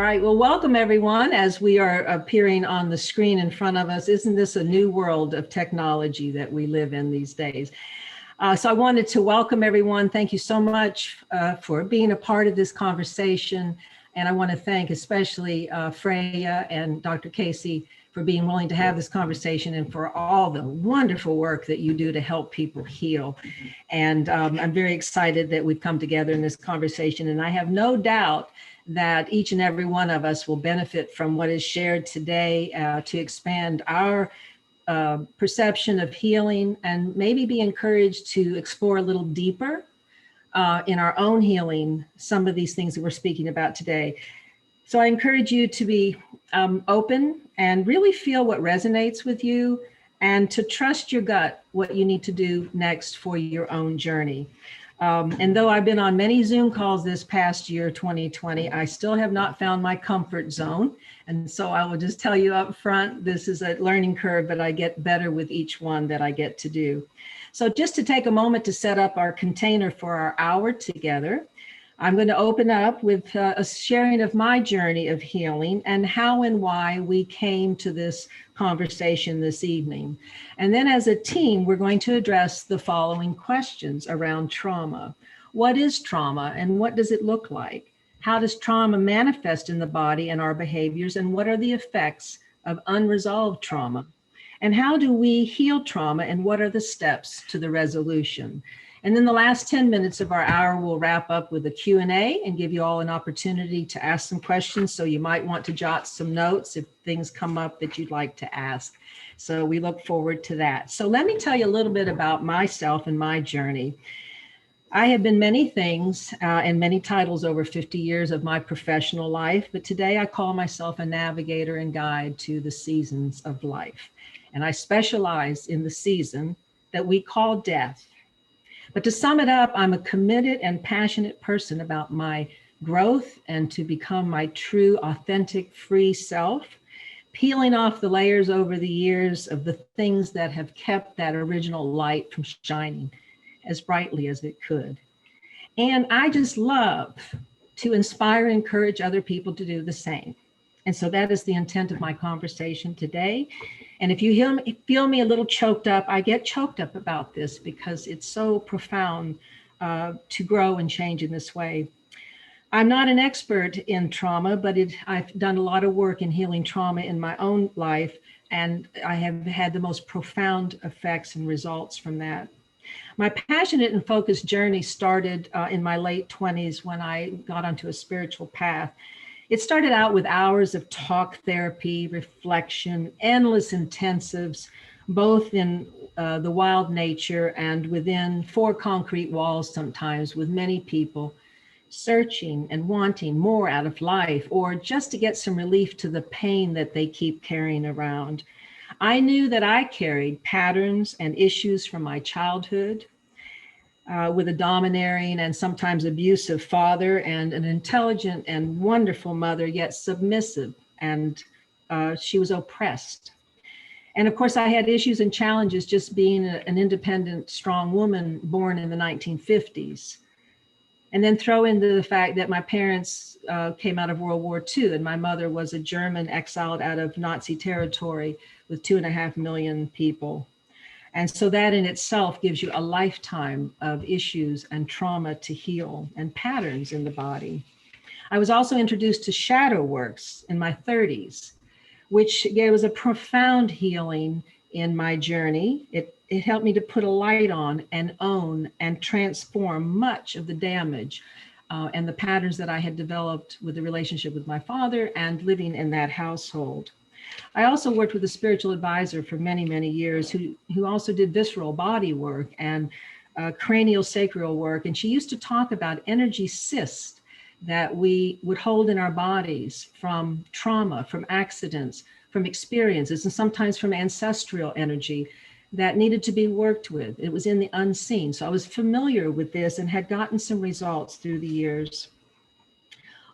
right, well, welcome everyone as we are appearing on the screen in front of us. Isn't this a new world of technology that we live in these days? So I wanted to welcome everyone. Thank you so much for being a part of this conversation. And I want to thank especially Freyja and Dr. Casey for being willing to have this conversation and for all the wonderful work that you do to help people heal. And I'm very excited that we've come together in this conversation. And I have no doubt that each and every one of us will benefit from what is shared today to expand our perception of healing and maybe be encouraged to explore a little deeper in our own healing some of these things that we're speaking about today. So I encourage you to be open and really feel what resonates with you and to trust your gut, what you need to do next for your own journey. And though I've been on many Zoom calls this past year, 2020, I still have not found my comfort zone. And so I will just tell you up front, this is a learning curve, but I get better with each one that I get to do. So just to take a moment to set up our container for our hour together, I'm going to open up with a sharing of my journey of healing and how and why we came to this conversation this evening. And then as a team, we're going to address the following questions around trauma. What is trauma and what does it look like? How does trauma manifest in the body and our behaviors? And what are the effects of unresolved trauma? And how do we heal trauma and what are the steps to the resolution? And then the last 10 minutes of our hour, we'll wrap up with a Q&A and give you all an opportunity to ask some questions. So you might want to jot some notes if things come up that you'd like to ask. So we look forward to that. So let me tell you a little bit about myself and my journey. I have been many things and many titles over 50 years of my professional life, but today I call myself a navigator and guide to the seasons of life. And I specialize in the season that we call death. But to sum it up, I'm a committed and passionate person about my growth and to become my true, authentic, free self, peeling off the layers over the years of the things that have kept that original light from shining as brightly as it could. And I just love to inspire and encourage other people to do the same. And so that is the intent of my conversation today. And if you feel me a little choked up, I get choked up about this because it's so profound to grow and change in this way. I'm not an expert in trauma, but I've done a lot of work in healing trauma in my own life, and I have had the most profound effects and results from that. My passionate and focused journey started in my late 20s when I got onto a spiritual path. It started out with hours of talk therapy, reflection, endless intensives, both in the wild nature and within four concrete walls sometimes with many people, searching and wanting more out of life or just to get some relief to the pain that they keep carrying around. I knew that I carried patterns and issues from my childhood, with a domineering and sometimes abusive father and an intelligent and wonderful mother, yet submissive, and she was oppressed. And of course, I had issues and challenges just being an independent, strong woman born in the 1950s. And then throw into the fact that my parents came out of World War II, and my mother was a German exiled out of Nazi territory with 2.5 million people. And so that in itself gives you a lifetime of issues and trauma to heal and patterns in the body. I was also introduced to shadow works in my 30s, which was a profound healing in my journey. It helped me to put a light on and own and transform much of the damage and the patterns that I had developed with the relationship with my father and living in that household. I also worked with a spiritual advisor for many, many years who also did visceral body work and cranial sacral work. And she used to talk about energy cysts that we would hold in our bodies from trauma, from accidents, from experiences, and sometimes from ancestral energy that needed to be worked with. It was in the unseen. So I was familiar with this and had gotten some results through the years.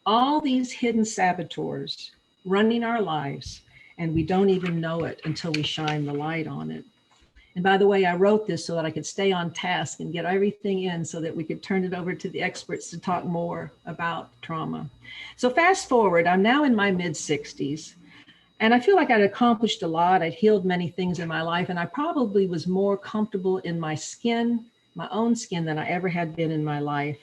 All these hidden saboteurs running our lives, and we don't even know it until we shine the light on it. And by the way, I wrote this so that I could stay on task and get everything in so that we could turn it over to the experts to talk more about trauma. So fast forward, I'm now in my mid-60s. And I feel like I'd accomplished a lot. I'd healed many things in my life, and I probably was more comfortable in my skin, my own skin, than I ever had been in my life.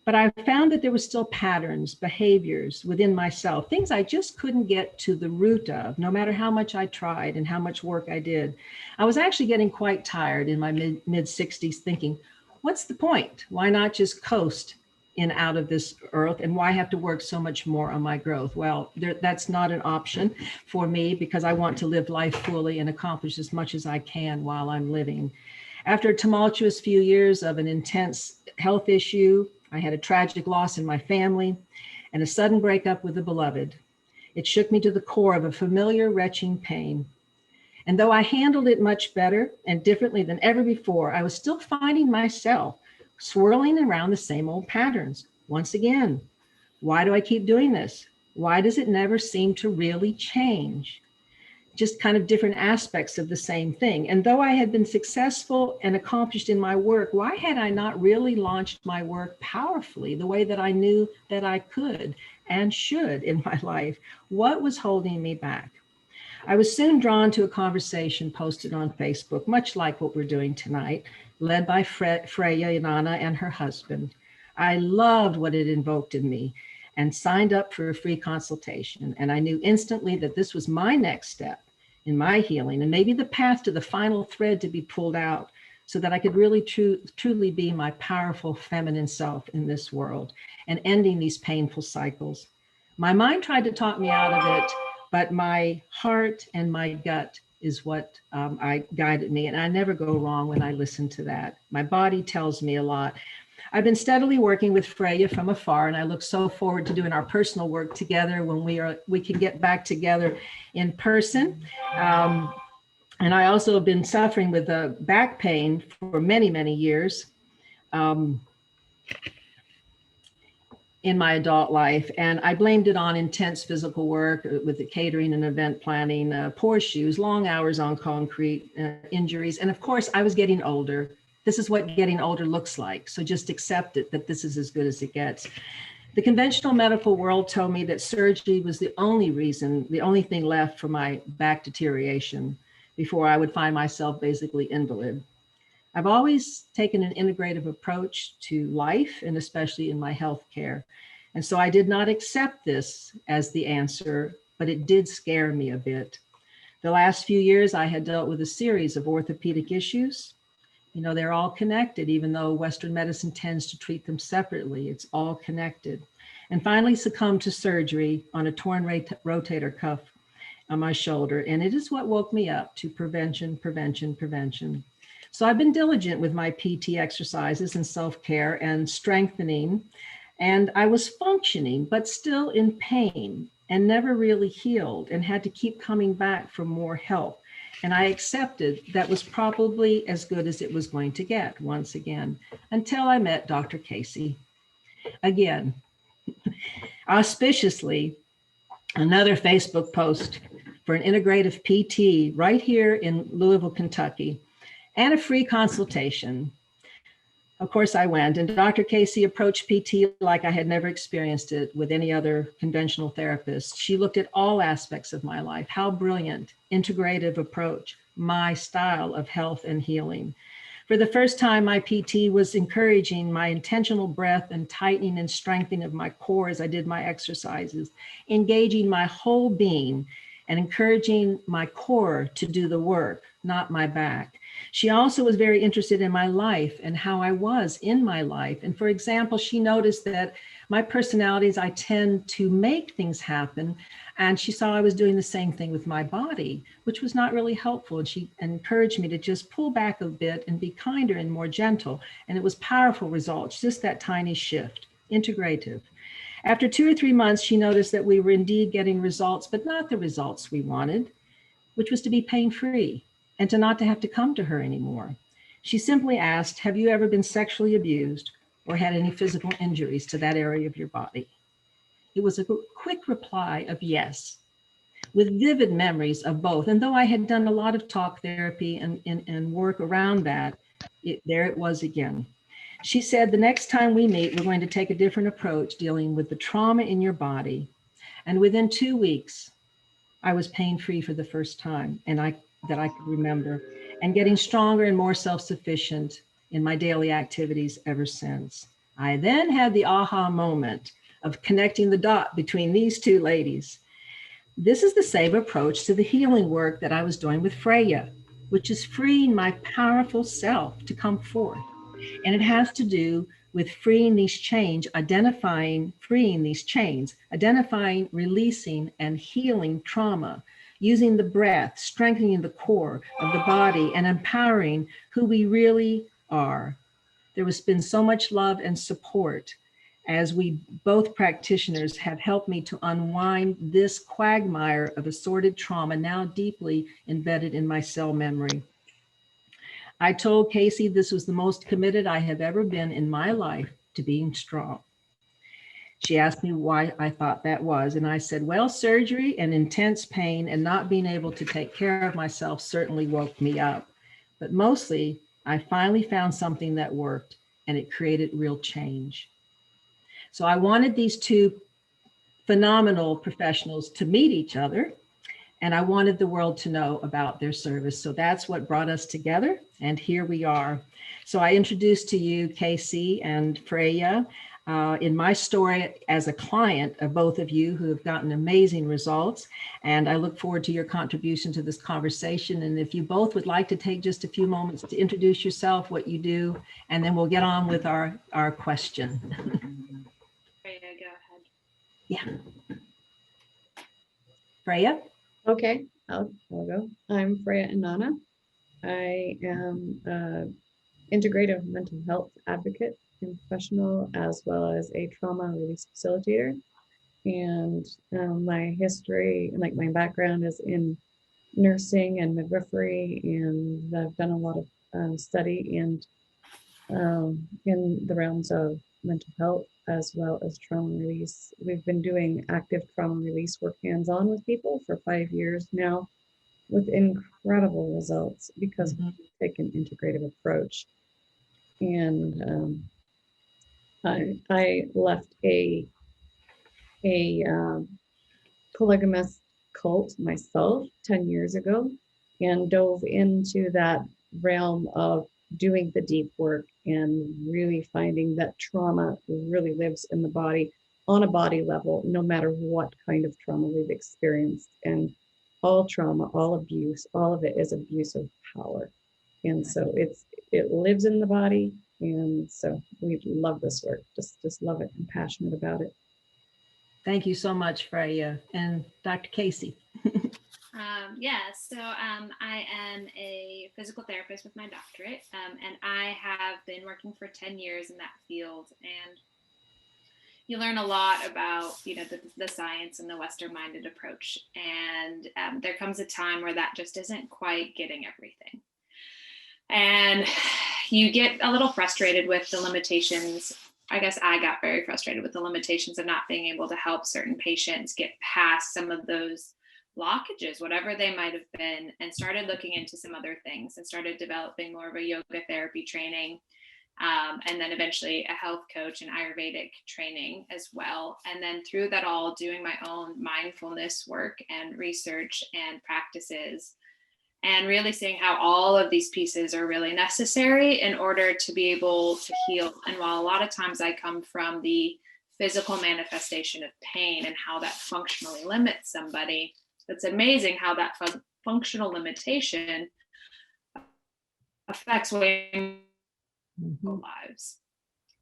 But I found that there were still patterns, behaviors within myself, things I just couldn't get to the root of, no matter how much I tried and how much work I did. I was actually getting quite tired in my mid-60s thinking, what's the point? Why not just coast in out of this earth, and why have to work so much more on my growth? Well, that's not an option for me because I want to live life fully and accomplish as much as I can while I'm living. After a tumultuous few years of an intense health issue, I had a tragic loss in my family and a sudden breakup with a beloved. It shook me to the core of a familiar retching pain. And though I handled it much better and differently than ever before, I was still finding myself swirling around the same old patterns. Once again, why do I keep doing this? Why does it never seem to really change? Just kind of different aspects of the same thing. And though I had been successful and accomplished in my work, why had I not really launched my work powerfully the way that I knew that I could and should in my life? What was holding me back? I was soon drawn to a conversation posted on Facebook, much like what we're doing tonight, led by Freyja Inanna and her husband. I loved what it invoked in me and signed up for a free consultation. And I knew instantly that this was my next step in my healing and maybe the path to the final thread to be pulled out so that I could really truly be my powerful feminine self in this world and ending these painful cycles. My mind tried to talk me out of it, but my heart and my gut is what I guided me. And I never go wrong when I listen to that. My body tells me a lot. I've been steadily working with Freyja from afar, and I look so forward to doing our personal work together when we can get back together in person. And I also have been suffering with back pain for many, many years in my adult life. And I blamed it on intense physical work with the catering and event planning, poor shoes, long hours on concrete, injuries. And of course, I was getting older. This is what getting older looks like. So just accept it, that this is as good as it gets. The conventional medical world told me that surgery was the only thing left for my back deterioration before I would find myself basically invalid. I've always taken an integrative approach to life and especially in my health care. And so I did not accept this as the answer, but it did scare me a bit. The last few years, I had dealt with a series of orthopedic issues. You know, they're all connected, even though Western medicine tends to treat them separately. It's all connected. And finally succumbed to surgery on a torn rotator cuff on my shoulder. And it is what woke me up to prevention, prevention, prevention. So I've been diligent with my PT exercises and self-care and strengthening. And I was functioning, but still in pain and never really healed and had to keep coming back for more help. And I accepted that was probably as good as it was going to get once again, until I met Dr. Casey. Again, auspiciously, another Facebook post for an integrative PT right here in Louisville, Kentucky, and a free consultation. Of course, I went, and Dr. Casey approached PT like I had never experienced it with any other conventional therapist. She looked at all aspects of my life. How brilliant, integrative approach, my style of health and healing. For the first time, my PT was encouraging my intentional breath and tightening and strengthening of my core as I did my exercises, engaging my whole being and encouraging my core to do the work, not my back. She also was very interested in my life and how I was in my life. And for example, she noticed that my personalities, I tend to make things happen. And she saw I was doing the same thing with my body, which was not really helpful. And she encouraged me to just pull back a bit and be kinder and more gentle. And it was powerful results, just that tiny shift, integrative. After 2 or 3 months, she noticed that we were indeed getting results, but not the results we wanted, which was to be pain-free and to not to have to come to her anymore. She simply asked, have you ever been sexually abused or had any physical injuries to that area of your body? It was a quick reply of yes. with vivid memories of both. And though I had done a lot of talk therapy and work around that, there it was again. She said, the next time we meet, we're going to take a different approach dealing with the trauma in your body. And within 2 weeks, I was pain-free for the first time that I could remember, and getting stronger and more self-sufficient in my daily activities ever since. I then had the aha moment of connecting the dot between these two ladies. This is the same approach to the healing work that I was doing with Freyja, which is freeing my powerful self to come forth. And it has to do with freeing these chains, identifying, releasing, and healing trauma, using the breath, strengthening the core of the body, and empowering who we really are. There has been so much love and support as we both practitioners have helped me to unwind this quagmire of assorted trauma now deeply embedded in my cell memory. I told Casey this was the most committed I have ever been in my life to being strong. She asked me why I thought that was, and I said, well, surgery and intense pain and not being able to take care of myself certainly woke me up. But mostly, I finally found something that worked, and it created real change. So I wanted these two phenomenal professionals to meet each other, and I wanted the world to know about their service. So that's what brought us together, and here we are. So I introduced to you Casey and Freyja in my story as a client of both of you who have gotten amazing results. And I look forward to your contribution to this conversation. And if you both would like to take just a few moments to introduce yourself, what you do, and then we'll get on with our question. Freyja, go ahead. Yeah. Freyja? Okay, I'll go. I'm Freyja Inanna. I am an integrative mental health advocate and professional, as well as a trauma release facilitator. And my history, like my background, is in nursing and midwifery, and I've done a lot of study and in the realms of mental health as well as trauma release. We've been doing active trauma release work hands-on with people for 5 years now with incredible results because we take an integrative approach. And I left a polygamous cult myself 10 years ago and dove into that realm of doing the deep work and really finding that trauma really lives in the body on a body level, no matter what kind of trauma we've experienced. And all trauma, all abuse, all of it is abuse of power. And so it lives in the body. And so we love this work, just love it and passionate about it. Thank you so much, Freyja. And Dr. Casey. I am a physical therapist with my doctorate, and I have been working for 10 years in that field. And you learn a lot about, the science and the Western-minded approach. And there comes a time where that just isn't quite getting everything. And you get a little frustrated with the limitations. I guess I got very frustrated with the limitations of not being able to help certain patients get past some of those blockages, whatever they might have been, and started looking into some other things and started developing more of a yoga therapy training. And then eventually a health coach and Ayurvedic training as well. And then through that all, doing my own mindfulness work and research and practices, and really seeing how all of these pieces are really necessary in order to be able to heal. And while a lot of times I come from the physical manifestation of pain and how that functionally limits somebody, it's amazing how that functional limitation affects way lives.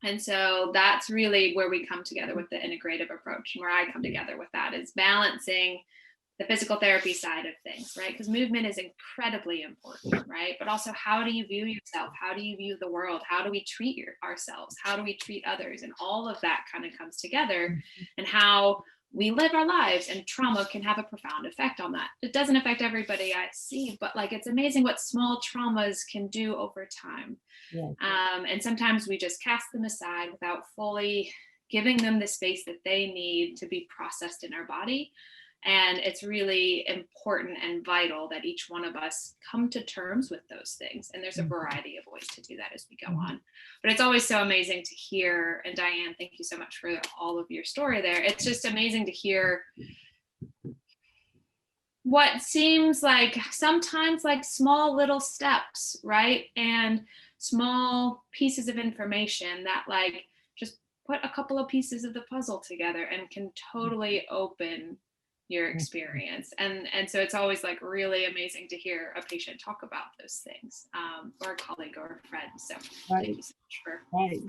And so that's really where we come together with the integrative approach, and where I come together with that is balancing the physical therapy side of things, right? Because movement is incredibly important, right? But also, how do you view yourself? How do you view the world? How do we treat ourselves? How do we treat others? And all of that kind of comes together, and how we live our lives, and trauma can have a profound effect on that. It doesn't affect everybody I see, but it's amazing what small traumas can do over time. Yeah. And sometimes we just cast them aside without fully giving them the space that they need to be processed in our body. And it's really important and vital that each one of us come to terms with those things. And there's a variety of ways to do that as we go on. But it's always so amazing to hear, and Diane, thank you so much for all of your story there. It's just amazing to hear what seems like sometimes like small little steps, right? And small pieces of information that like just put a couple of pieces of the puzzle together and can totally open your experience. And so it's always like really amazing to hear a patient talk about those things, or a colleague or a friend. So thank you so much for right.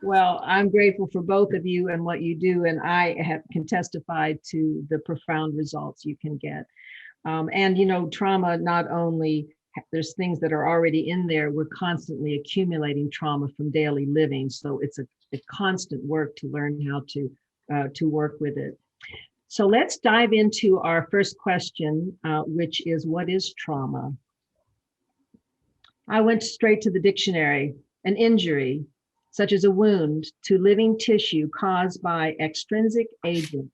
Well, I'm grateful for both of you and what you do, and I can testify to the profound results you can get. And you know, trauma not only, there's things that are already in there, we're constantly accumulating trauma from daily living. So it's a constant work to learn how to work with it. So let's dive into our first question, which is, what is trauma? I went straight to the dictionary. An injury, such as a wound to living tissue caused by extrinsic agent,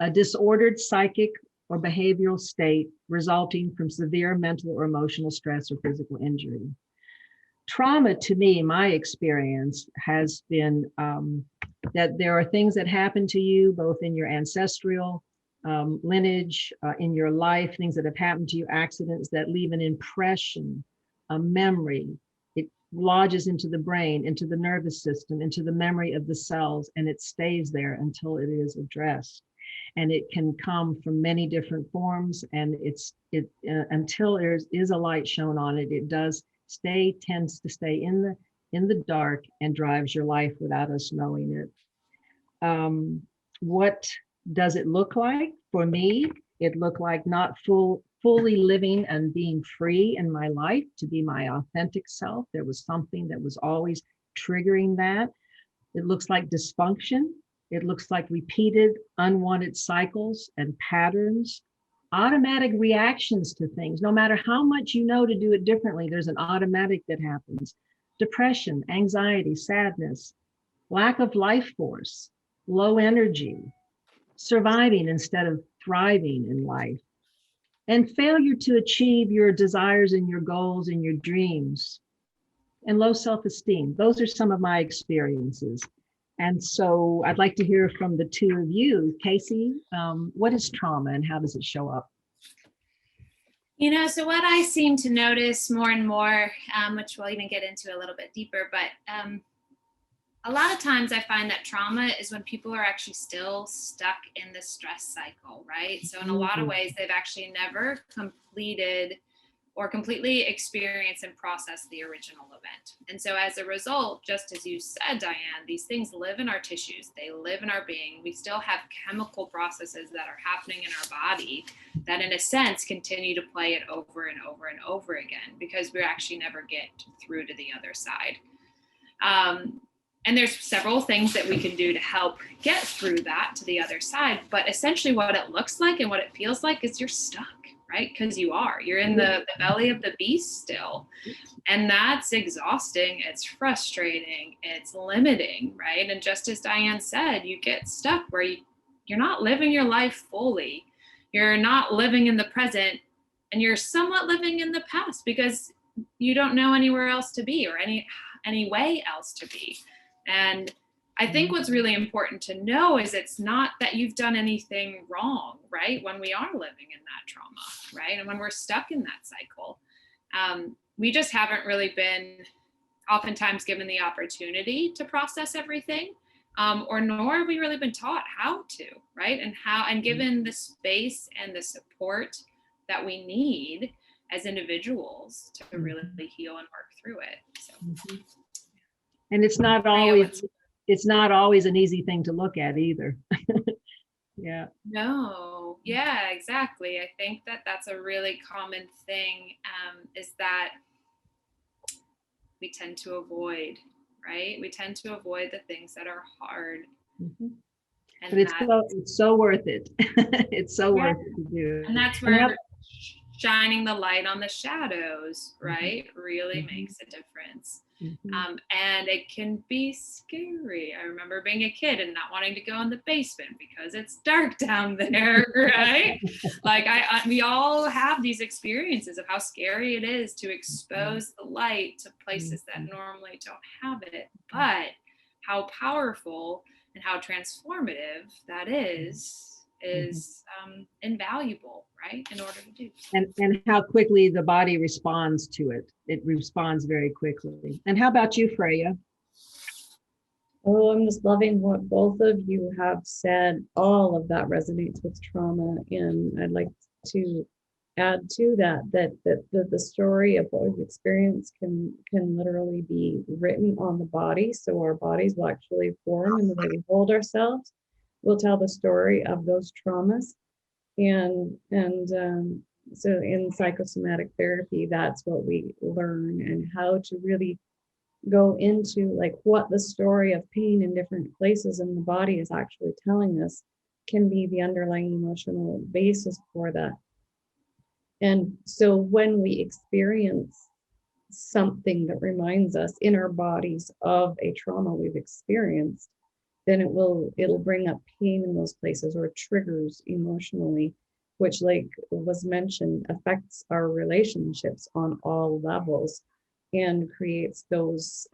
a disordered psychic or behavioral state resulting from severe mental or emotional stress or physical injury. Trauma, to me, my experience has been that there are things that happen to you, both in your ancestral lineage, in your life, things that have happened to you, accidents that leave an impression, a memory. It lodges into the brain, into the nervous system, into the memory of the cells, and it stays there until it is addressed. And it can come from many different forms, and until there is a light shown on it, it tends to stay in the dark and drives your life without us knowing it. What does it look like? For me, it looked like not fully living and being free in my life to be my authentic self. There was something that was always triggering that. It looks like dysfunction. It looks like repeated unwanted cycles and patterns, automatic reactions to things. No matter how much you know to do it differently, there's an automatic that happens. Depression, anxiety, sadness, lack of life force, low energy, surviving instead of thriving in life, and failure to achieve your desires and your goals and your dreams, and low self-esteem. Those are some of my experiences. And so I'd like to hear from the two of you. Casey, what is trauma and how does it show up? You know, so what I seem to notice more and more, which we'll even get into a little bit deeper, but a lot of times I find that trauma is when people are actually still stuck in the stress cycle, right? So in a lot of ways, they've actually never completed or completely experience and process the original event. And so as a result, just as you said, Diane, these things live in our tissues, they live in our being. We still have chemical processes that are happening in our body that in a sense continue to play it over and over and over again because we actually never get through to the other side. And there's several things that we can do to help get through that to the other side. But essentially what it looks like and what it feels like is you're stuck, right? Because you're in the belly of the beast still. And that's exhausting. It's frustrating. It's limiting, right? And just as Diane said, you get stuck where you're not living your life fully. You're not living in the present, and you're somewhat living in the past because you don't know anywhere else to be or any way else to be. And I think what's really important to know is it's not that you've done anything wrong, right? When we are living in that trauma, right? And when we're stuck in that cycle, we just haven't really been oftentimes given the opportunity to process everything, or nor have we really been taught how to, right? And given the space and the support that we need as individuals to really heal and work through it. So. And it's not always an easy thing to look at either. Yeah. No, yeah, exactly. I think that's a really common thing, is that we tend to avoid, right? We tend to avoid the things that are hard. Mm-hmm. But it's so worth it. It's so worth it to do. And that's where shining the light on the shadows, right, really makes a difference. And it can be scary. I remember being a kid and not wanting to go in the basement because it's dark down there, right? Like we all have these experiences of how scary it is to expose the light to places that normally don't have it, but how powerful and how transformative that is invaluable, right, in order to do. And how quickly the body responds to it. It responds very quickly. And how about you, Freyja? Oh, I'm just loving what both of you have said. All of that resonates with trauma. And I'd like to add to that the story of what we've experienced can literally be written on the body. So our bodies will actually form in the way we hold ourselves. We'll tell the story of those traumas. And so in psychosomatic therapy, that's what we learn, and how to really go into like what the story of pain in different places in the body is actually telling us can be the underlying emotional basis for that. And so when we experience something that reminds us in our bodies of a trauma we've experienced, then it'll bring up pain in those places, or triggers emotionally, which, like was mentioned, affects our relationships on all levels and creates those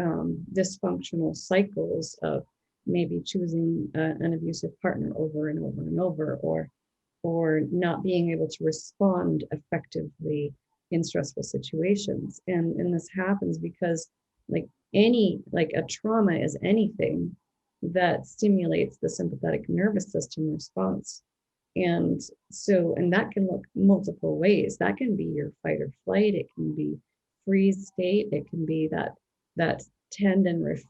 dysfunctional cycles of maybe choosing an abusive partner over and over and over, or not being able to respond effectively in stressful situations. And this happens because like a trauma is anything that stimulates the sympathetic nervous system response. And that can look multiple ways. That can be your fight or flight. It can be freeze state. It can be that tend and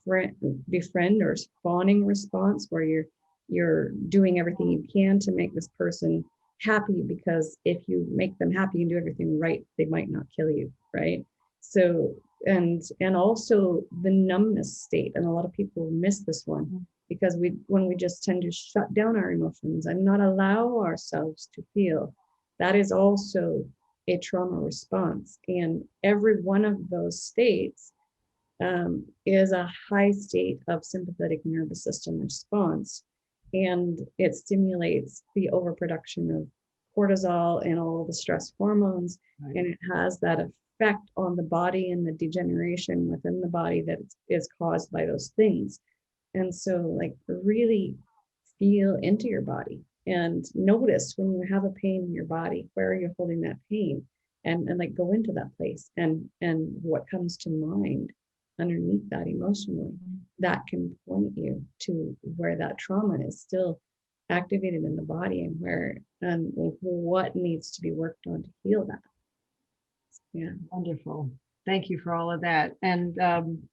befriend or spawning response, where you're doing everything you can to make this person happy, because if you make them happy and do everything right, they might not kill you, right? So and also the numbness state, and a lot of people miss this one, because when we just tend to shut down our emotions and not allow ourselves to feel, that is also a trauma response. And every one of those states is a high state of sympathetic nervous system response, and it stimulates the overproduction of cortisol and all the stress hormones, right. And it has that effect on the body and the degeneration within the body that is caused by those things. And so, like, really feel into your body and notice when you have a pain in your body, where are you holding that pain, and like go into that place, and what comes to mind underneath that emotionally, that can point you to where that trauma is still activated in the body, and where and what needs to be worked on to heal that. Yeah. Wonderful. Thank you for all of that. And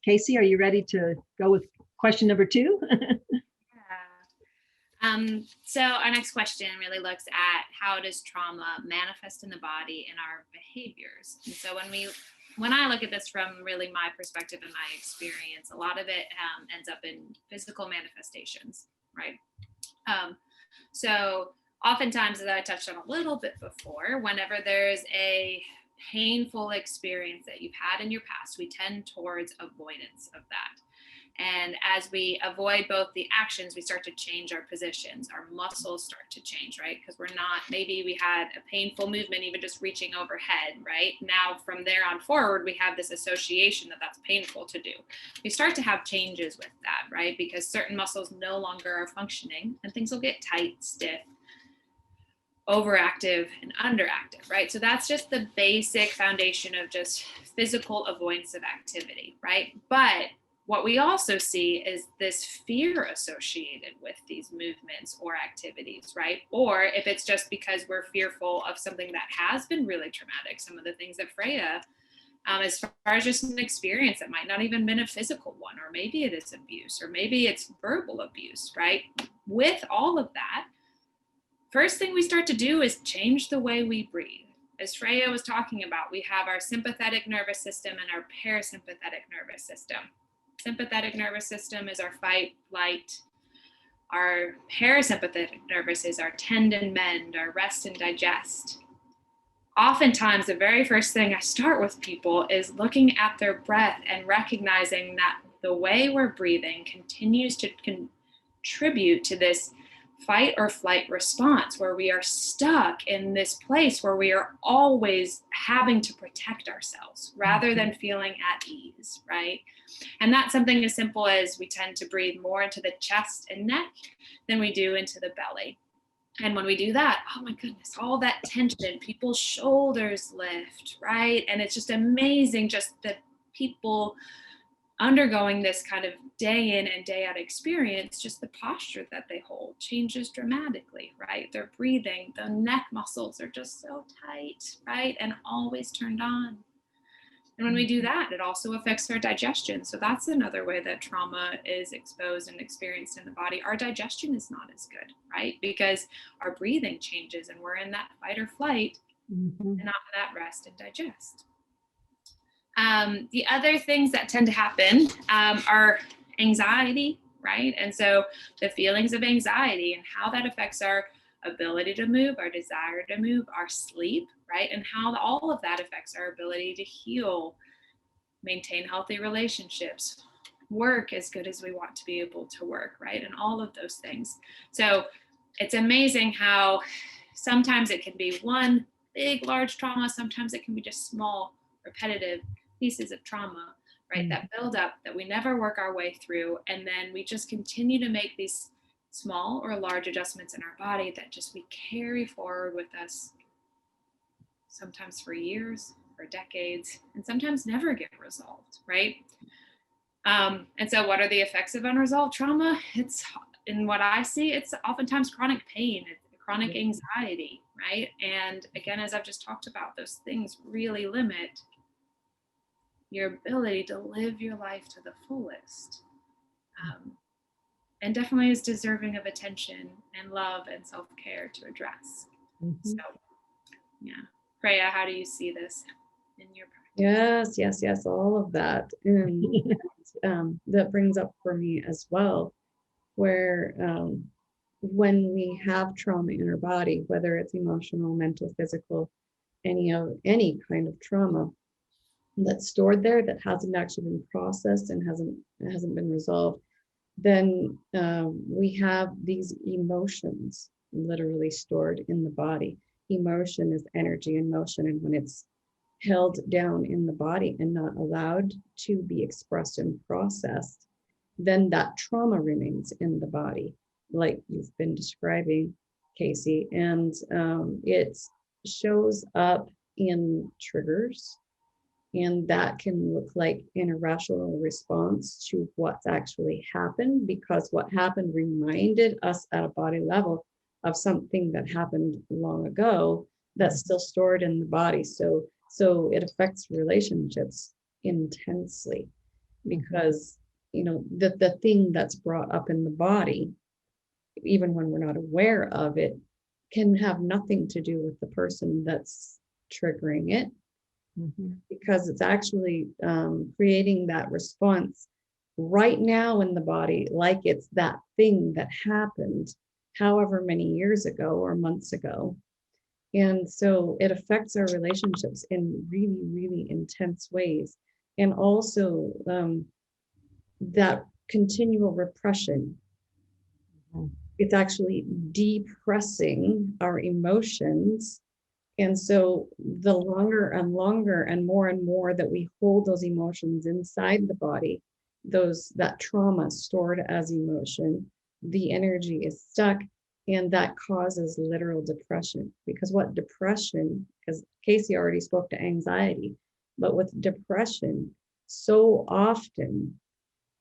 Casey, are you ready to go with question number 2? So our next question really looks at how does trauma manifest in the body in our behaviors. And so when I look at this from really my perspective and my experience, a lot of it ends up in physical manifestations, right? So oftentimes, as I touched on a little bit before, whenever there's a painful experience that you've had in your past, we tend towards avoidance of that. And as we avoid both the actions, we start to change our positions. Our muscles start to change, right? Because maybe we had a painful movement, even just reaching overhead, right? Now, from there on forward, we have this association that that's painful to do. We start to have changes with that, right? Because certain muscles no longer are functioning, and things will get tight, stiff, overactive, and underactive, right? So that's just the basic foundation of just physical avoidance of activity, right? But what we also see is this fear associated with these movements or activities, right? Or if it's just because we're fearful of something that has been really traumatic, some of the things that Freyja, as far as just an experience that might not even been a physical one, or maybe it is abuse, or maybe it's verbal abuse, right? With all of that, first thing we start to do is change the way we breathe. As Freyja was talking about, we have our sympathetic nervous system and our parasympathetic nervous system. Sympathetic nervous system is our fight, flight. Our parasympathetic nervous is our tend and mend, our rest and digest. oftentimes the very first thing I start with people is looking at their breath and recognizing that the way we're breathing continues to contribute to this fight or flight response, where we are stuck in this place where we are always having to protect ourselves rather than feeling at ease, right? And that's something as simple as we tend to breathe more into the chest and neck than we do into the belly. And when we do that, oh my goodness, all that tension, people's shoulders lift, right? And it's just amazing, just the people undergoing this kind of day in and day out experience, just the posture that they hold changes dramatically, right? Their breathing, the neck muscles are just so tight, right? And always turned on. And when we do that, it also affects our digestion. So that's another way that trauma is exposed and experienced in the body. Our digestion is not as good, right? Because our breathing changes and we're in that fight or flight and not in that rest and digest. The other things that tend to happen are anxiety, right? And so the feelings of anxiety and how that affects our ability to move, our desire to move, our sleep, right? And how all of that affects our ability to heal, maintain healthy relationships, work as good as we want to be able to work, right? And all of those things. So it's amazing how sometimes it can be one big, large trauma. Sometimes it can be just small, repetitive pieces of trauma, right? That build up that we never work our way through. And then we just continue to make these small or large adjustments in our body that just we carry forward with us, sometimes for years, for decades, and sometimes never get resolved, right? And so what are the effects of unresolved trauma? It's, in what I see, it's oftentimes chronic pain, chronic anxiety, right? And again, as I've just talked about, those things really limit your ability to live your life to the fullest. And definitely is deserving of attention and love and self-care to address. So, yeah. Freyja, how do you see this in your practice? Yes, all of that. And that brings up for me as well, where when we have trauma in our body, whether it's emotional, mental, physical, any kind of trauma that's stored there that hasn't actually been processed and hasn't been resolved, then we have these emotions literally stored in the body. Emotion is energy in motion, and when it's held down in the body and not allowed to be expressed and processed, then that trauma remains in the body, like you've been describing, Casey. And it shows up in triggers, and that can look like an irrational response to what's actually happened, because what happened reminded us at a body level of something that happened long ago that's still stored in the body. So it affects relationships intensely, because the thing that's brought up in the body, even when we're not aware of it, can have nothing to do with the person that's triggering it, because it's actually creating that response right now in the body, like it's that thing that happened however many years ago or months ago. And so it affects our relationships in really, really intense ways. And also that continual repression, it's actually depressing our emotions. And so the longer and longer and more that we hold those emotions inside the body, that trauma stored as emotion, the energy is stuck, and that causes literal depression. Because what depression, because Casey already spoke to anxiety, but with depression, so often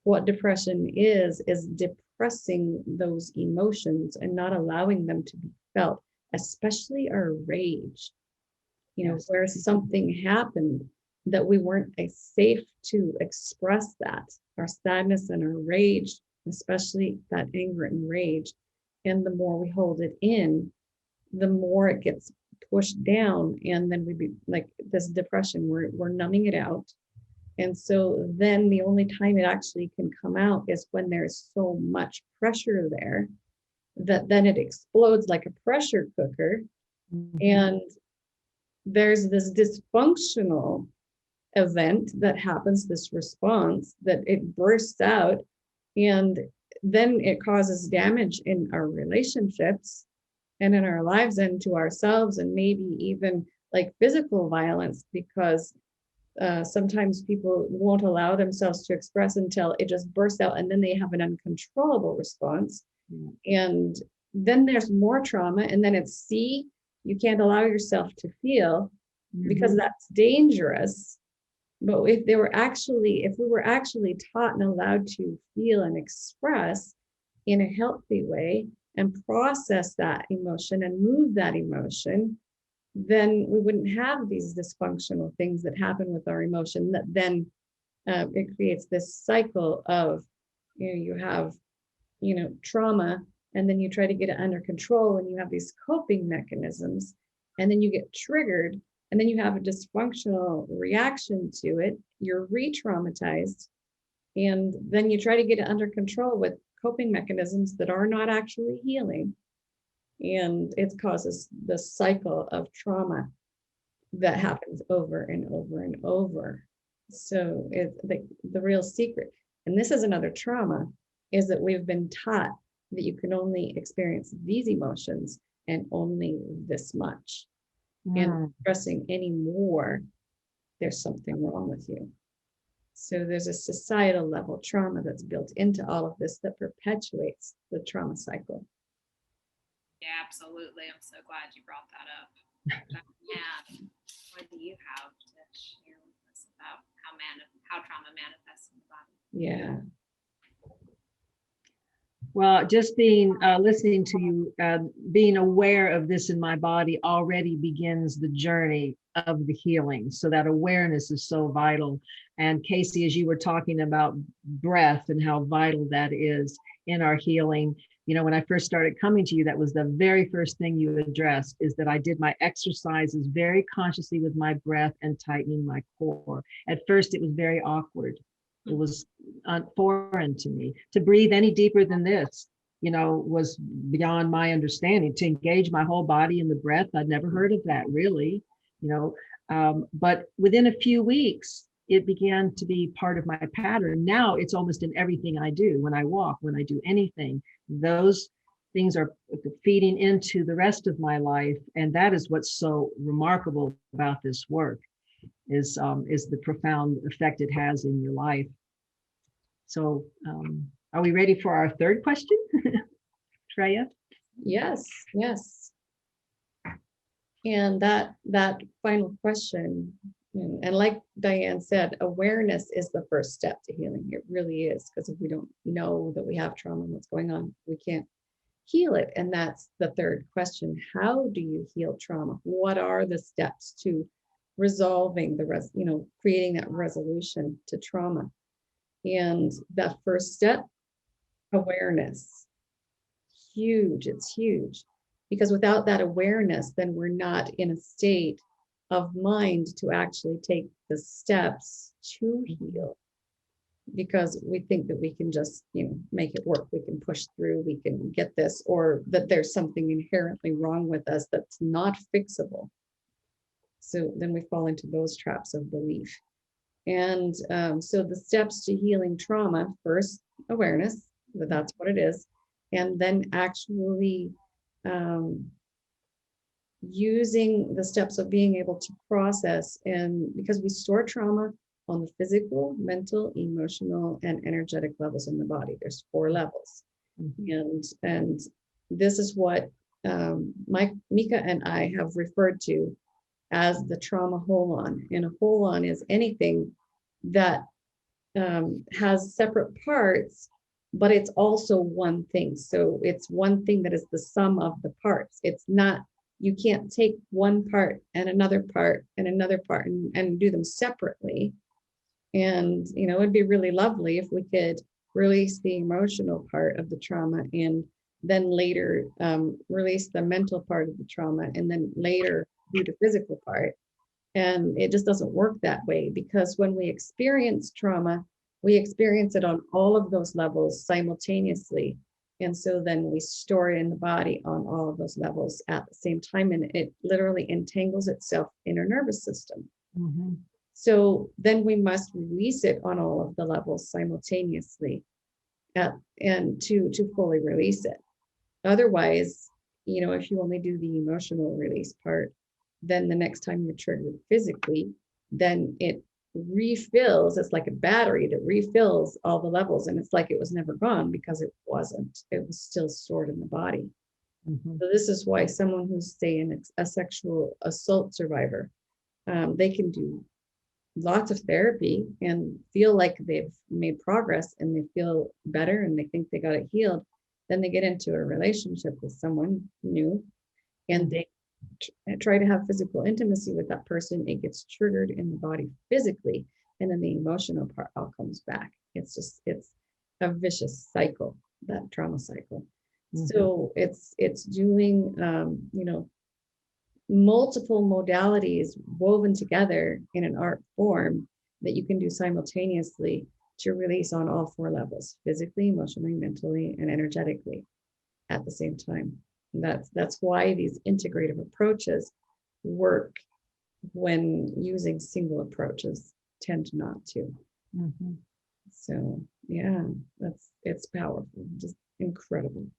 what depression is depressing those emotions and not allowing them to be felt, especially our rage, where something happened that we weren't safe to express that, our sadness and our rage, especially that anger and rage. And the more we hold it in, the more it gets pushed down. And then we be like this depression, we're numbing it out. And so then the only time it actually can come out is when there's so much pressure there that then it explodes like a pressure cooker. And there's this dysfunctional event that happens, this response that it bursts out, and then it causes damage in our relationships and in our lives and to ourselves, and maybe even like physical violence, because sometimes people won't allow themselves to express until it just bursts out, and then they have an uncontrollable response. And then there's more trauma, and then it's, see, you can't allow yourself to feel because that's dangerous. But if we were actually taught and allowed to feel and express in a healthy way and process that emotion and move that emotion, then we wouldn't have these dysfunctional things that happen with our emotion, that then it creates this cycle of, you have, trauma, and then you try to get it under control, and you have these coping mechanisms, and then you get triggered, and then you have a dysfunctional reaction to it. You're re-traumatized, and then you try to get it under control with coping mechanisms that are not actually healing. And it causes the cycle of trauma that happens over and over and over. So the real secret, and this is another trauma, is that we've been taught that you can only experience these emotions and only this much. And expressing any more, there's something wrong with you. So there's a societal level trauma that's built into all of this that perpetuates the trauma cycle. Yeah, absolutely. I'm so glad you brought that up. Yeah. What do you have to share with us about how trauma manifests in the body? Yeah. Well, just being listening to you, being aware of this in my body already begins the journey of the healing. So that awareness is so vital. And Casey, as you were talking about breath and how vital that is in our healing, when I first started coming to you, that was the very first thing you addressed, is that I did my exercises very consciously with my breath and tightening my core. At first, it was very awkward. It was foreign to me. To breathe any deeper than this, was beyond my understanding. To engage my whole body in the breath, I'd never heard of that, really. But within a few weeks, it began to be part of my pattern. Now it's almost in everything I do. When I walk, when I do anything, those things are feeding into the rest of my life. And that is what's so remarkable about this work, is the profound effect it has in your life. So are we ready for our third question, Freyja? Yes. And that final question, and like Diane said, awareness is the first step to healing. It really is, because if we don't know that we have trauma and what's going on, we can't heal it. And that's the third question. How do you heal trauma? What are the steps to resolving creating that resolution to trauma? And that first step, awareness, huge. It's huge, because without that awareness, then we're not in a state of mind to actually take the steps to heal, because we think that we can just, make it work. We can push through, we can get this, or that there's something inherently wrong with us that's not fixable. So then we fall into those traps of belief. And so the steps to healing trauma: first, awareness, that's what it is. And then actually using the steps of being able to process, and because we store trauma on the physical, mental, emotional, and energetic levels in the body. There's 4 levels. And this is what Mika and I have referred to as the trauma hold-on. And a hold-on is anything that has separate parts, but it's also one thing. So it's one thing that is the sum of the parts. It's not, you can't take one part and another part and another part and do them separately. And, it'd be really lovely if we could release the emotional part of the trauma, and then later release the mental part of the trauma, and then later do the physical part. And it just doesn't work that way, because when we experience trauma, we experience it on all of those levels simultaneously. And so then we store it in the body on all of those levels at the same time, and it literally entangles itself in our nervous system. Mhm. So then we must release it on all of the levels simultaneously, and to fully release it. Otherwise, if you only do the emotional release part, then the next time you're triggered physically, then it refills. It's like a battery that refills all the levels, and it's like it was never gone, because it wasn't. It was still stored in the body. Mhm. So this is why someone who's, say, a sexual assault survivor, they can do lots of therapy and feel like they've made progress and they feel better and they think they got it healed. Then they get into a relationship with someone new and they try to have physical intimacy with that person. It gets triggered in the body physically, and then the emotional part all comes back. It's a vicious cycle, that trauma cycle. Mhm. So it's doing multiple modalities woven together in an art form that you can do simultaneously to release on all four levels: physically, emotionally, mentally, and energetically at the same time. And that's why these integrative approaches work when using single approaches tend not to. Mhm. So yeah, it's powerful, just incredible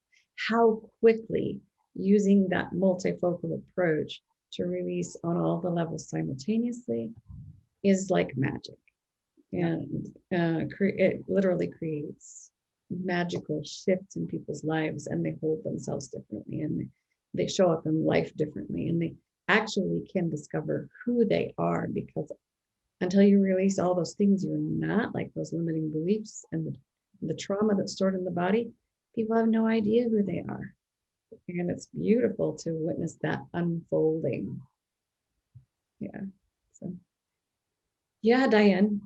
how quickly using that multifocal approach to release on all the levels simultaneously is like magic. And it literally creates magical shifts in people's lives, and they hold themselves differently, and they show up in life differently, and they actually can discover who they are, because until you release all those things you're not, like those limiting beliefs and the trauma that's stored in the body, people have no idea who they are. And it's beautiful to witness that unfolding. Yeah. So yeah, Diane,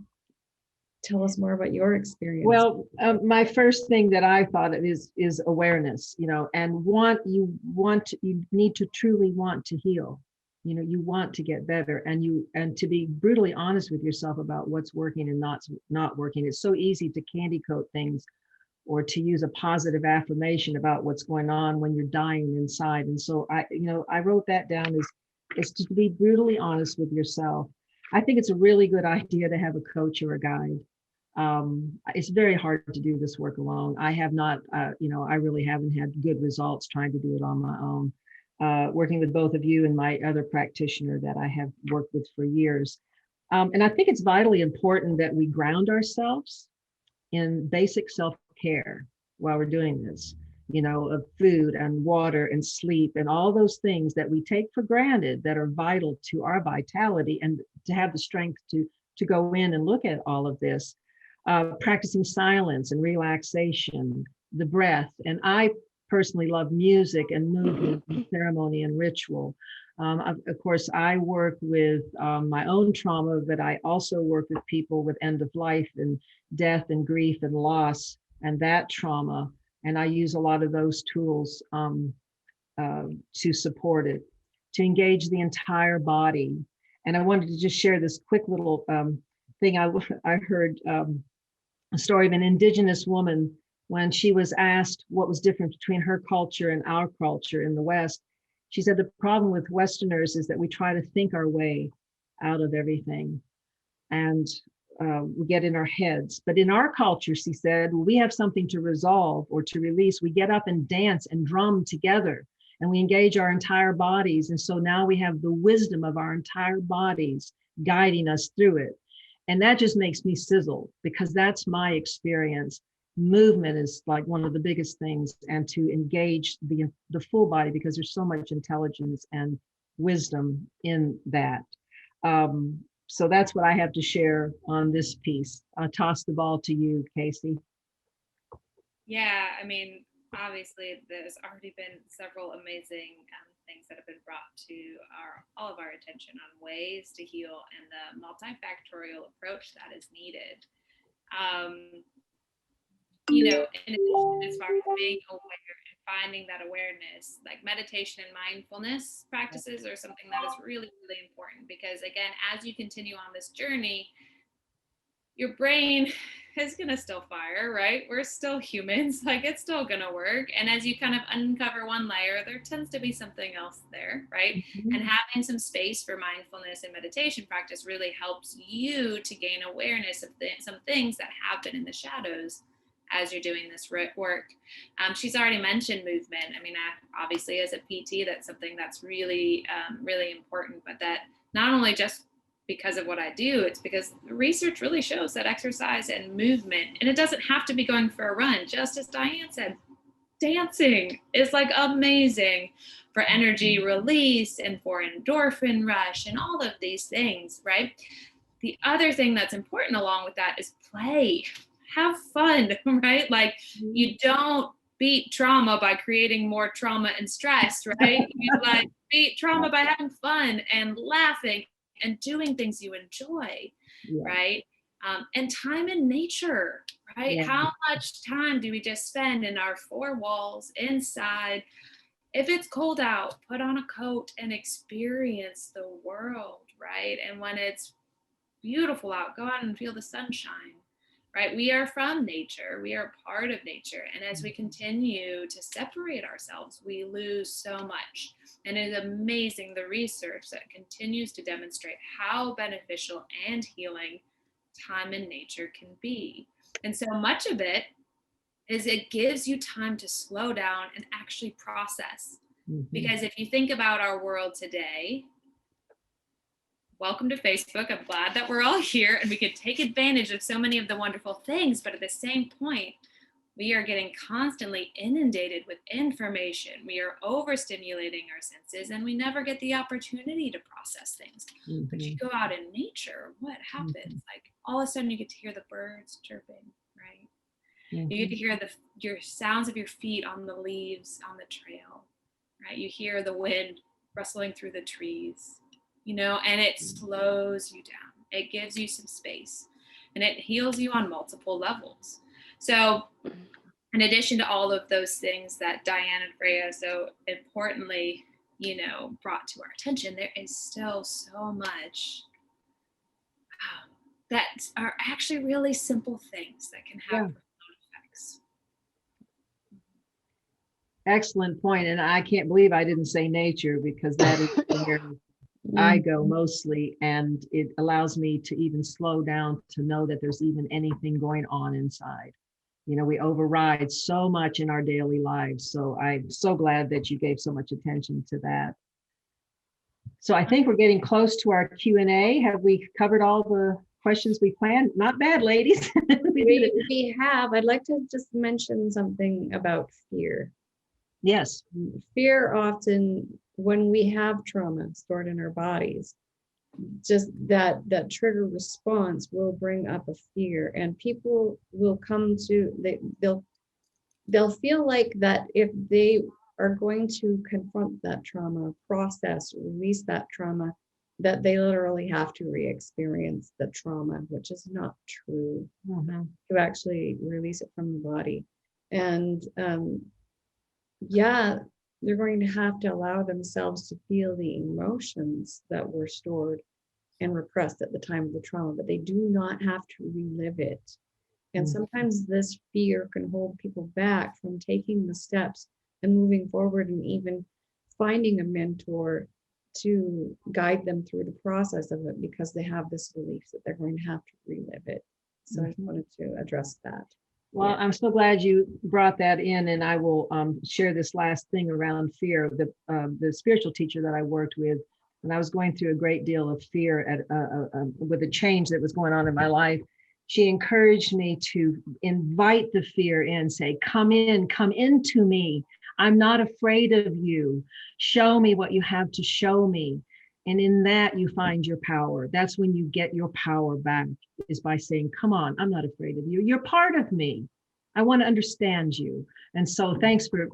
tell us more about your experience. Well, my first thing that I thought of is awareness, and you need to truly want to heal. You want to get better, and to be brutally honest with yourself about what's working and not working. It's so easy to candy coat things or to use a positive affirmation about what's going on when you're dying inside. And so I wrote that down as to be brutally honest with yourself. I think it's a really good idea to have a coach or a guide. It's very hard to do this work alone. I have not, I really haven't had good results trying to do it on my own. Working with both of you and my other practitioner that I have worked with for years. And I think it's vitally important that we ground ourselves in basic self-care while we're doing this, of food and water and sleep and all those things that we take for granted that are vital to our vitality, and to have the strength to go in and look at all of this. Practicing silence and relaxation, the breath. And I personally love music and movement and ceremony and ritual. Of course, I work with my own trauma, but I also work with people with end of life and death and grief and loss and that trauma. And I use a lot of those tools to support it, to engage the entire body. And I wanted to just share this quick little thing. I heard a story of an indigenous woman when she was asked what was different between her culture and our culture in the West. She said, the problem with Westerners is that we try to think our way out of everything, and we get in our heads. But in our culture, she said, we have something to resolve or to release. We get up and dance and drum together, and we engage our entire bodies. And so now we have the wisdom of our entire bodies guiding us through it. And that just makes me sizzle, because that's my experience. Movement is like one of the biggest things, and to engage the full body, because there's so much intelligence and wisdom in that. So that's what I have to share on this piece. I'll toss the ball to you, Casey. Yeah, I mean, obviously, there's already been several amazing things that have been brought to all of our attention on ways to heal and the multifactorial approach that is needed. In addition, as far as being aware and finding that awareness, like meditation and mindfulness practices are something that is really, really important, because again, as you continue on this journey, your brain is going to still fire, right? We're still humans, like it's still going to work. And as you kind of uncover one layer, there tends to be something else there, right? And having some space for mindfulness and meditation practice really helps you to gain awareness of some things that happen in the shadows as you're doing this work. She's already mentioned movement. I mean, obviously as a PT, that's something that's really, really important, but that not only just because of what I do, it's because the research really shows that exercise and movement, and it doesn't have to be going for a run, just as Diane said, dancing is like amazing for energy release and for endorphin rush and all of these things, right? The other thing that's important along with that is play. Have fun, right? Like you don't beat trauma by creating more trauma and stress, right? You like beat trauma by having fun and laughing and doing things you enjoy, right? And time in nature, right? How much time do we just spend in our four walls inside? If it's cold out, put on a coat and experience the world, right? And when it's beautiful out, go out and feel the sunshine, right? We are from nature, we are part of nature. And as we continue to separate ourselves, we lose so much. And it is amazing the research that continues to demonstrate how beneficial and healing time in nature can be. And so much of it is it gives you time to slow down and actually process. Because if you think about our world today, welcome to Facebook. I'm glad that we're all here and we can take advantage of so many of the wonderful things. But at the same point, we are getting constantly inundated with information. We are overstimulating our senses and we never get the opportunity to process things. But you go out in nature, what happens? Like all of a sudden you get to hear the birds chirping, right? You get to hear your sounds of your feet on the leaves on the trail, right? You hear the wind rustling through the trees, and it slows you down. It gives you some space and it heals you on multiple levels. So in addition to all of those things that Diane and Freyja so importantly, brought to our attention, there is still so much that are actually really simple things that can have profound effects. Excellent point. And I can't believe I didn't say nature, because that is where I go mostly, and it allows me to even slow down to know that there's even anything going on inside. We override so much in our daily lives. So I'm so glad that you gave so much attention to that. So I think we're getting close to our Q&A. Have we covered all the questions we planned? Not bad, ladies. We have. I'd like to just mention something about fear. Yes. Fear often, when we have trauma stored in our bodies, just that trigger response will bring up a fear, and people will come to, they'll feel like that if they are going to confront that trauma, process, release that trauma, that they literally have to re-experience the trauma, which is not true. To actually release it from the body. And they're going to have to allow themselves to feel the emotions that were stored and repressed at the time of the trauma, but they do not have to relive it. And sometimes this fear can hold people back from taking the steps and moving forward, and even finding a mentor to guide them through the process of it, because they have this belief that they're going to have to relive it. So I just wanted to address that. Well, I'm so glad you brought that in, and I will share this last thing around fear. The spiritual teacher that I worked with, and I was going through a great deal of fear with the change that was going on in my life, she encouraged me to invite the fear in, say, come into me. I'm not afraid of you. Show me what you have to show me. And in that, you find your power. That's when you get your power back, is by saying, come on, I'm not afraid of you. You're part of me. I want to understand you. And so thanks for,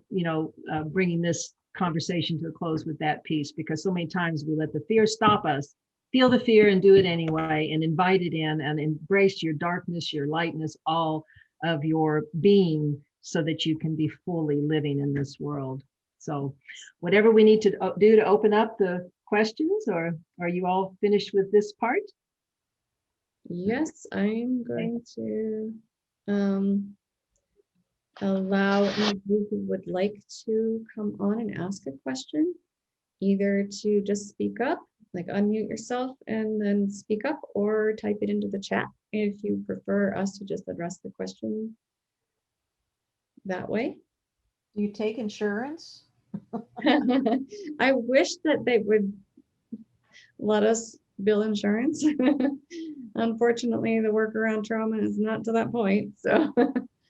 bringing this conversation to a close with that piece, because so many times we let the fear stop us. Feel the fear and do it anyway, and invite it in and embrace your darkness, your lightness, all of your being, so that you can be fully living in this world. So whatever we need to do to open up the questions, or are you all finished with this part? Yes, I'm going to allow any of you who would like to come on and ask a question, either to just speak up, like unmute yourself and then speak up, or type it into the chat if you prefer us to just address the question that way. Do you take insurance? I wish that they would let us bill insurance. Unfortunately, the work around trauma is not to that point. So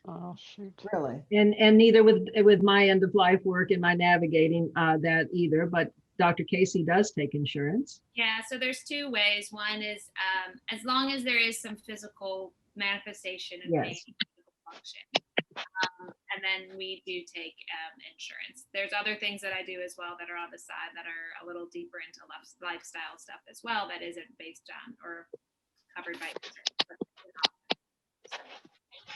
Oh, shoot. Really? And neither with my end of life work and my navigating that either, but Dr. Casey does take insurance. Yeah, so there's two ways. One is as long as there is some physical manifestation and pain, Yes. physical function. And then we do take insurance. There's other things that I do as well that are on the side that are a little deeper into lifestyle stuff as well that isn't based on or covered by insurance.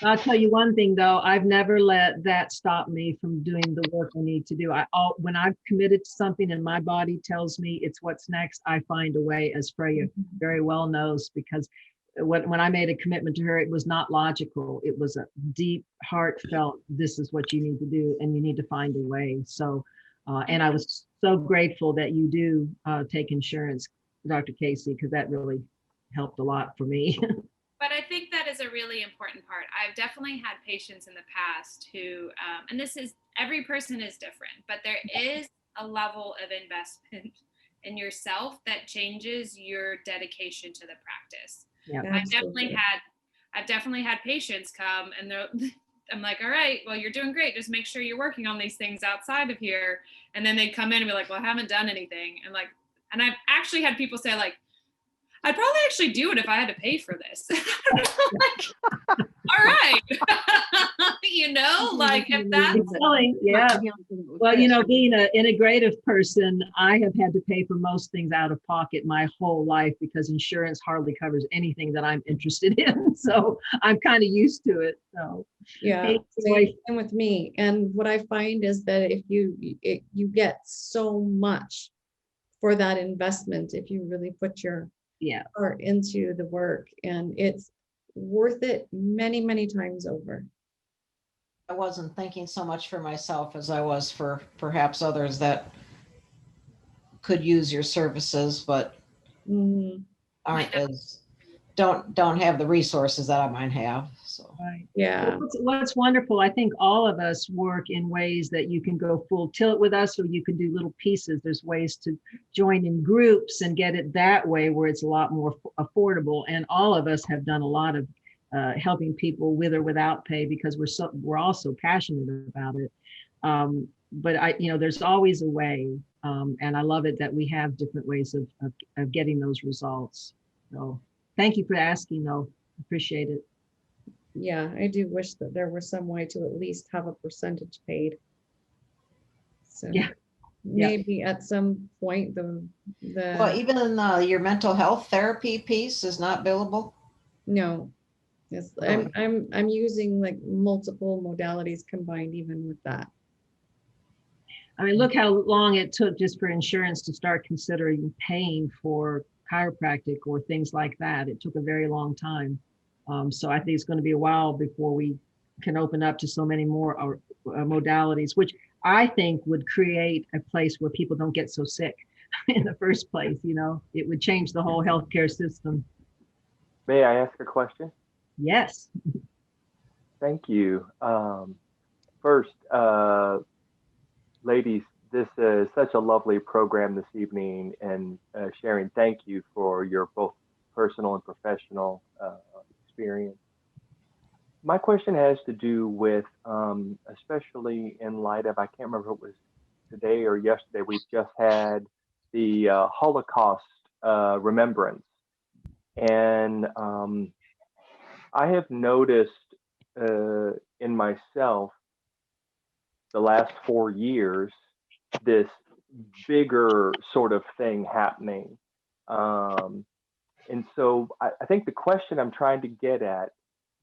I'll tell you one thing though, I've never let that stop me from doing the work I need to do. When I've committed to something and my body tells me it's what's next, I find a way, as Freyja very well knows, because when I made a commitment to her, it was not logical. It was a deep, heartfelt, this is what you need to do and you need to find a way. So, and I was so grateful that you do take insurance, Dr. Casey, because that really helped a lot for me. But I think that is a really important part. I've definitely had patients in the past who, and this is, every person is different, but there is a level of investment in yourself that changes your dedication to the practice. Yeah, I've definitely had patients come and I'm like, all right, well, you're doing great. Just make sure you're working on these things outside of here. And then they come in and be like, well, I haven't done anything. And I've actually had people say like, I'd probably actually do it if I had to pay for this. Like, all right. You know, like if that's yeah. Well, you know, being an integrative person, I have had to pay for most things out of pocket my whole life because insurance hardly covers anything that I'm interested in. So I'm kind of used to it. So yeah, same with me. And what I find is that if you get so much for that investment, if you really put your heart into the work, and it's worth it many, many times over. I wasn't thinking so much for myself as I was for perhaps others that could use your services, but aren't as don't have the resources that I might have. So right. Yeah. What's wonderful, I think all of us work in ways that you can go full tilt with us, or you can do little pieces. There's ways to join in groups and get it that way where it's a lot more affordable. And all of us have done a lot of helping people with or without pay because we're all so passionate about it. But there's always a way, and I love it that we have different ways of getting those results. So thank you for asking, though. Appreciate it. Yeah, I do wish that there was some way to at least have a percentage paid. So maybe at some point well, even your mental health therapy piece is not billable. No, yes, really? I'm using like multiple modalities combined even with that. I mean, look how long it took just for insurance to start considering paying for chiropractic or things like that. It took a very long time. So I think it's going to be a while before we can open up to so many more modalities, which I think would create a place where people don't get so sick in the first place. You know, it would change the whole healthcare system. May I ask a question? Yes. Thank you. First, ladies, this is such a lovely program this evening, and Sharon, thank you for your both personal and professional experience. My question has to do with, especially in light of, I can't remember if it was today or yesterday, we've just had the Holocaust remembrance. And I have noticed in myself the last 4 years, this bigger sort of thing happening. And so I think the question I'm trying to get at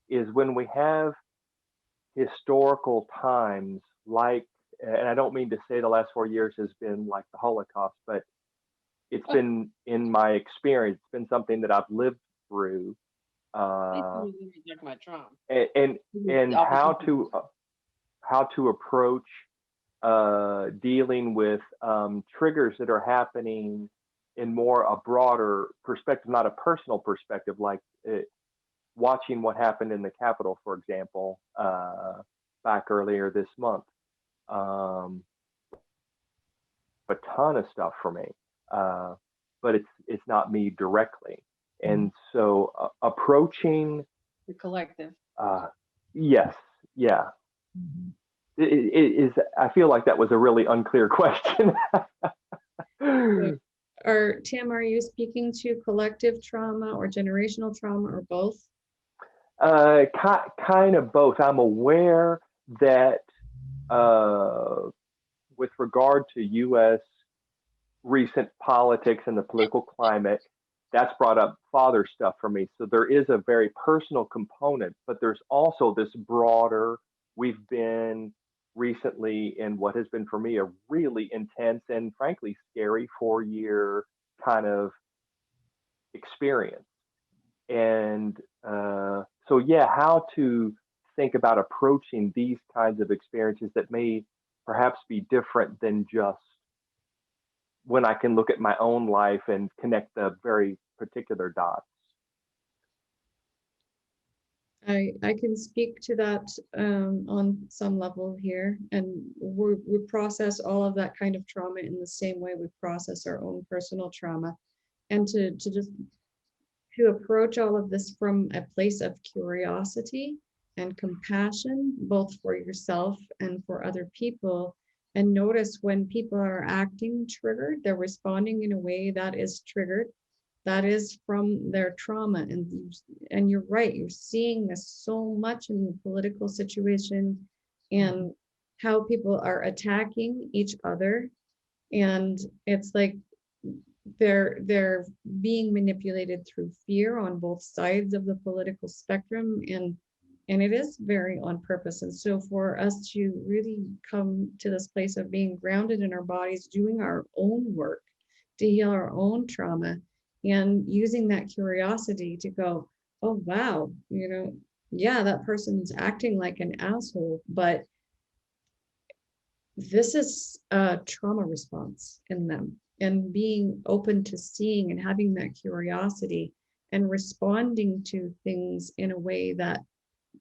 is when we have historical times like, and I don't mean to say the last 4 years has been like the Holocaust, but it's been, in my experience, been something that I've lived through. and how to approach dealing with triggers that are happening in more a broader perspective, not a personal perspective, like watching what happened in the Capitol, for example, back earlier this month. A ton of stuff for me, but it's not me directly. And so approaching The collective. yes, yeah. It is. I feel like that was a really unclear question. Tim, are you speaking to collective trauma or generational trauma or both? Kind of both. I'm aware that with regard to U.S. recent politics and the political climate, that's brought up father stuff for me. So there is a very personal component, but there's also this broader, we've been recently in what has been for me a really intense and frankly scary 4-year kind of experience. And so yeah, how to think about approaching these kinds of experiences that may perhaps be different than just when I can look at my own life and connect the very particular dots. I can speak to that on some level here, and we process all of that kind of trauma in the same way we process our own personal trauma, and to approach all of this from a place of curiosity and compassion, both for yourself and for other people, and notice when people are acting triggered, they're responding in a way that is triggered, that is from their trauma. And you're right, you're seeing this so much in the political situation and how people are attacking each other. And it's like they're being manipulated through fear on both sides of the political spectrum, and it is very on purpose. And so for us to really come to this place of being grounded in our bodies, doing our own work to heal our own trauma, and using that curiosity to go, oh wow, yeah, that person's acting like an asshole, but this is a trauma response in them. And being open to seeing and having that curiosity and responding to things in a way that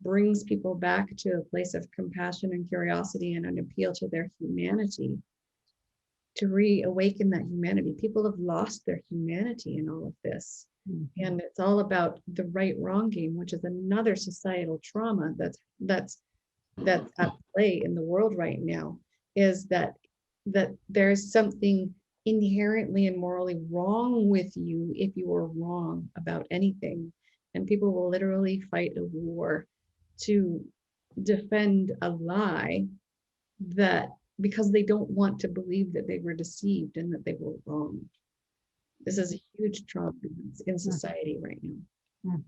brings people back to a place of compassion and curiosity and an appeal to their humanity, to reawaken that humanity. People have lost their humanity in all of this. And it's all about the right wrong game, which is another societal trauma that's at play in the world right now, is that there's something inherently and morally wrong with you if you are wrong about anything. And people will literally fight a war to defend a lie, that because they don't want to believe that they were deceived and that they were wrong. This is a huge trauma in society right now.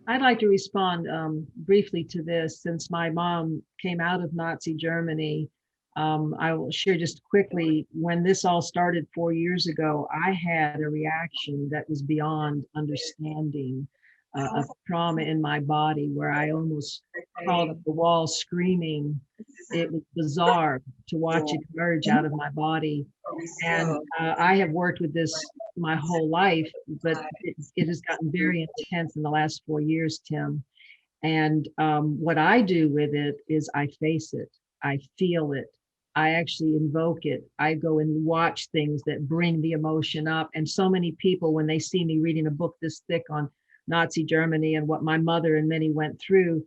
I'd like to respond briefly to this. Since my mom came out of Nazi Germany, I will share just quickly, when this all started 4 years ago, I had a reaction that was beyond understanding of trauma in my body, where I almost crawled up the wall screaming. It was bizarre to watch it emerge out of my body. And I have worked with this my whole life, but it has gotten very intense in the last 4 years, Tim. And what I do with it is I face it, I feel it, I actually invoke it. I go and watch things that bring the emotion up. And so many people, when they see me reading a book this thick on Nazi Germany and what my mother and many went through,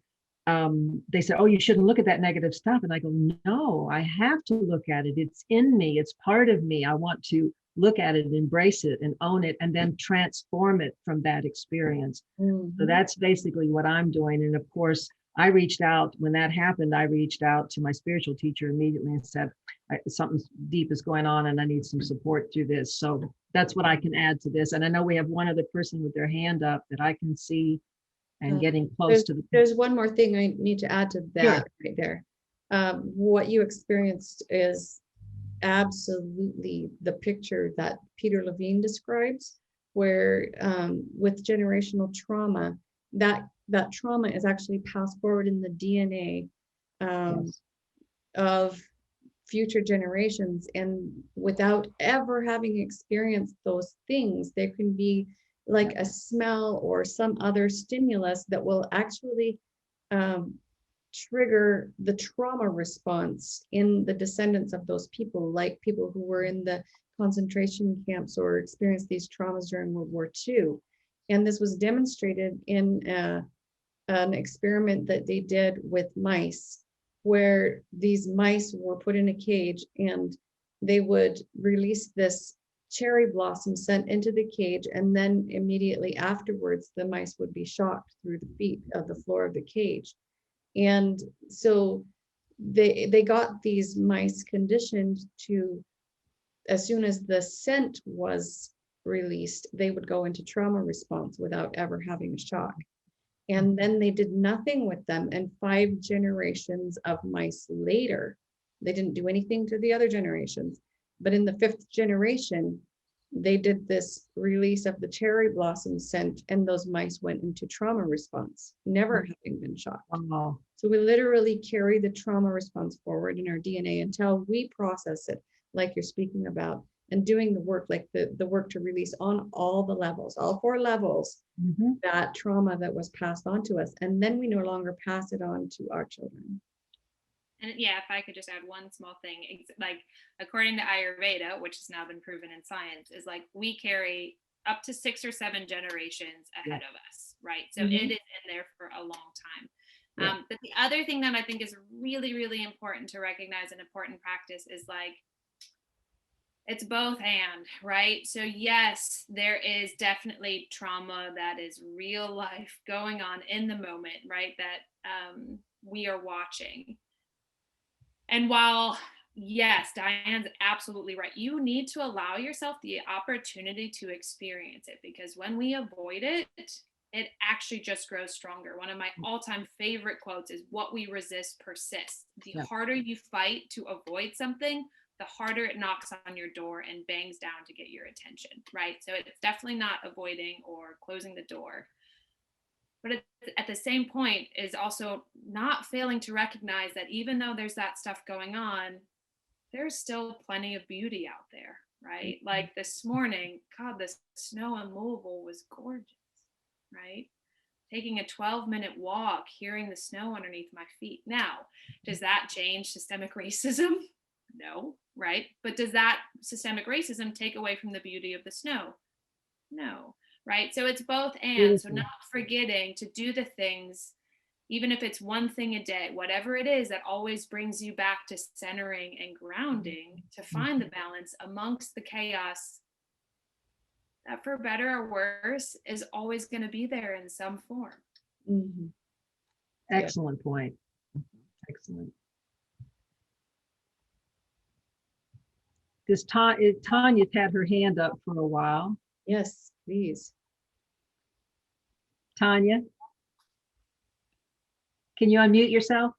they say, oh, you shouldn't look at that negative stuff. And I go, no, I have to look at it. It's in me. It's part of me. I want to look at it, embrace it, and own it, and then transform it from that experience. So that's basically what I'm doing. And of course, I reached out, when that happened, I reached out to my spiritual teacher immediately and said, something deep is going on and I need some support through this. So that's what I can add to this. And I know we have one other person with their hand up that I can see and getting close to the. There's one more thing I need to add to that right there. What you experienced is absolutely the picture that Peter Levine describes where with generational trauma, that trauma is actually passed forward in the DNA Yes. of future generations, and without ever having experienced those things, there can be like a smell or some other stimulus that will actually trigger the trauma response in the descendants of those people, like people who were in the concentration camps or experienced these traumas during World War II. And this was demonstrated in an experiment that they did with mice, where these mice were put in a cage and they would release this cherry blossom scent into the cage, and then immediately afterwards the mice would be shocked through the feet of the floor of the cage. And so they got these mice conditioned to, as soon as the scent was released, they would go into trauma response without ever having a shock. And then they did nothing with them. And 5 generations of mice later, they didn't do anything to the other generations. But in the 5th generation, they did this release of the cherry blossom scent, and those mice went into trauma response, never having been shocked. Oh, So we literally carry the trauma response forward in our DNA until we process it, like you're speaking about, and doing the work, like the work to release on all the levels, all 4 levels, that trauma that was passed on to us. And then we no longer pass it on to our children. And yeah, if I could just add one small thing, like according to Ayurveda, which has now been proven in science, is like we carry up to 6 or 7 generations ahead of us, right? So it is in there for a long time. But the other thing that I think is really, really important to recognize, an important practice, is like, it's both and, right? So yes, there is definitely trauma that is real life going on in the moment, right? That we are watching. And while, yes, Diane's absolutely right, you need to allow yourself the opportunity to experience it, because when we avoid it, it actually just grows stronger. One of my all-time favorite quotes is, "What we resist persists." The harder you fight to avoid something, the harder it knocks on your door and bangs down to get your attention, right? So it's definitely not avoiding or closing the door. But at the same point is also not failing to recognize that even though there's that stuff going on, there's still plenty of beauty out there, right? Like this morning, God, the snow in Louisville was gorgeous, right? Taking a 12-minute walk, hearing the snow underneath my feet. Now, does that change systemic racism? No, right? But does that systemic racism take away from the beauty of the snow? No, right? So it's both and. So not forgetting to do the things, even if it's one thing a day, whatever it is that always brings you back to centering and grounding, to find the balance amongst the chaos that, for better or worse, is always going to be there in some form. excellent point. Excellent. Because Tanya's had her hand up for a while. Yes, please. Tanya, can you unmute yourself?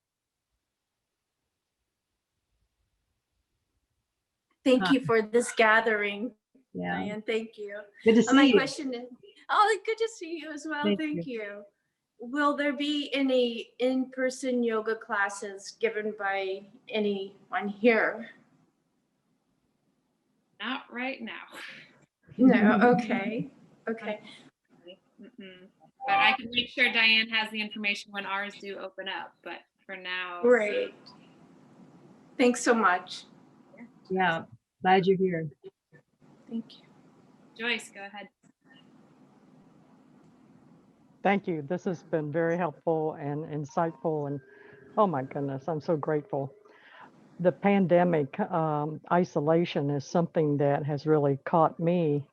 Thank you for this gathering, Yeah. Diane. Thank you. Good to see My you. question is, oh, good to see you as well. Thank you. Will there be any in-person yoga classes given by anyone here? Not right now. No, okay. Okay. But I can make sure Diane has the information when ours do open up. But for now. Great. Thanks so much. Yeah, glad you're here. Thank you. Joyce, go ahead. Thank you. This has been very helpful and insightful. And oh my goodness, I'm so grateful. The pandemic isolation is something that has really caught me,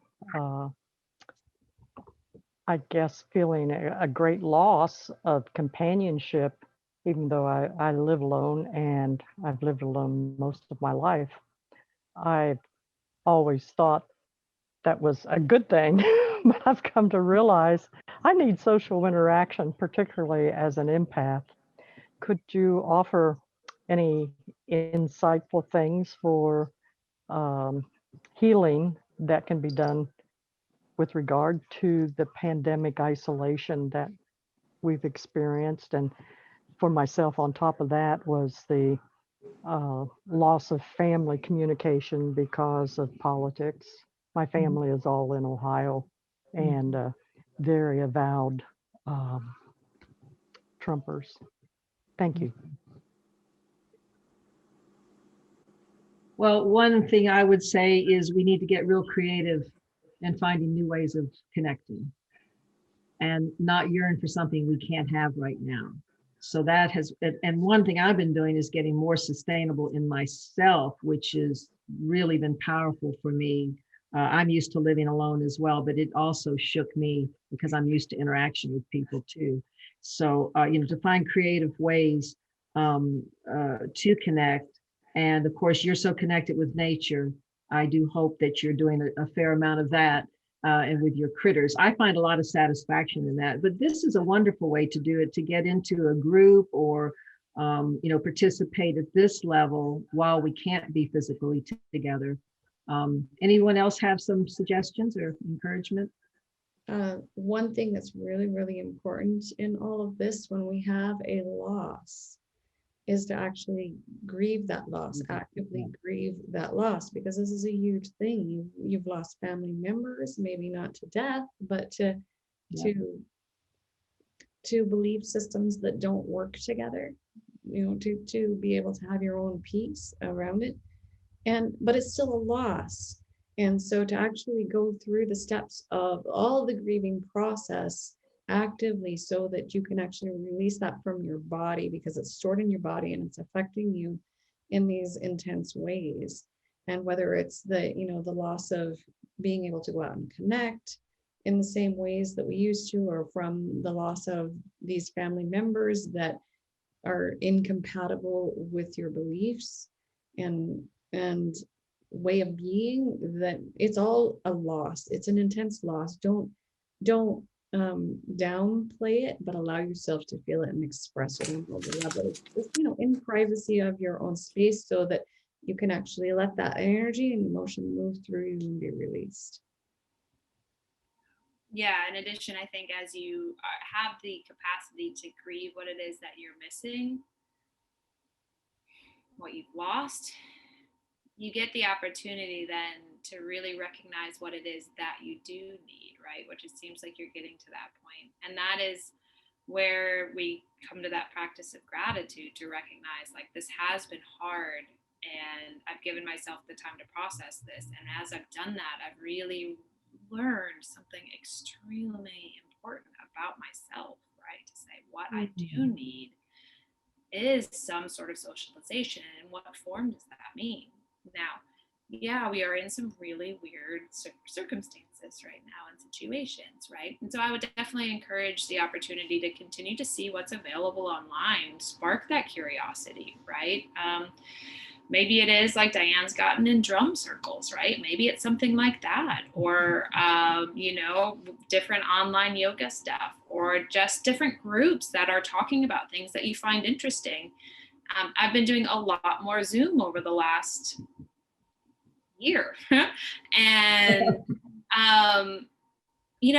I guess, feeling a great loss of companionship, even though I live alone and I've lived alone most of my life. I've always thought that was a good thing, but I've come to realize I need social interaction, particularly as an empath. Could you offer any insightful things for healing that can be done with regard to the pandemic isolation that we've experienced. And for myself, on top of that, was the loss of family communication because of politics. My family is all in Ohio and very avowed Trumpers. Thank you. Well, one thing I would say is we need to get real creative in finding new ways of connecting and not yearn for something we can't have right now. So that has, and one thing I've been doing is getting more sustainable in myself, which has really been powerful for me. I'm used to living alone as well, but it also shook me because I'm used to interaction with people too. So, to find creative ways to connect. And of course, you're so connected with nature. I do hope that you're doing a fair amount of that. And with your critters. I find a lot of satisfaction in that, but this is a wonderful way to do it, to get into a group or, participate at this level while we can't be physically together. Anyone else have some suggestions or encouragement? One thing that's really, really important in all of this when we have a loss is to actually grieve that loss, actively grieve that loss, because this is a huge thing. You've lost family members, maybe not to death, but to belief systems that don't work together, to be able to have your own peace around it. But it's still a loss. And so to actually go through the steps of all the grieving process actively so that you can actually release that from your body, because it's stored in your body and it's affecting you in these intense ways. And whether it's the loss of being able to go out and connect in the same ways that we used to, or from the loss of these family members that are incompatible with your beliefs and way of being, that it's all a loss. It's an intense loss. Don't downplay it, but allow yourself to feel it and express it on the level, in privacy of your own space, so that you can actually let that energy and emotion move through you and be released. Yeah, in addition, I think as you have the capacity to grieve what it is that you're missing, what you've lost, you get the opportunity then to really recognize what it is that you do need, right? Which it seems like you're getting to that point. And that is where we come to that practice of gratitude, to recognize like this has been hard and I've given myself the time to process this. And as I've done that, I've really learned something extremely important about myself, right? To say what I do need is some sort of socialization. And what form does that mean? Now, yeah, we are in some really weird circumstances right now and situations, right? And so I would definitely encourage the opportunity to continue to see what's available online, spark that curiosity, right? Maybe it is like Diane's gotten in drum circles, right? Maybe it's something like that, or, different online yoga stuff, or just different groups that are talking about things that you find interesting. I've been doing a lot more Zoom over the last year. And,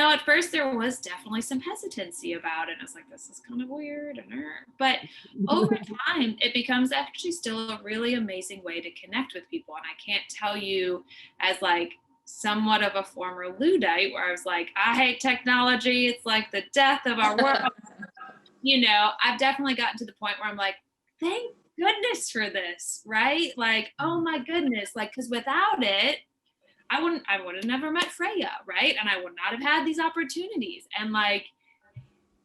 at first there was definitely some hesitancy about it. I was like, this is kind of weird. But over time, it becomes actually still a really amazing way to connect with people. And I can't tell you, as like somewhat of a former Luddite, where I was like, I hate technology. It's like the death of our world. I've definitely gotten to the point where I'm like, thank goodness for this, right? Like, oh my goodness, like, because without it, I would have never met Freyja, right? And I would not have had these opportunities. And like,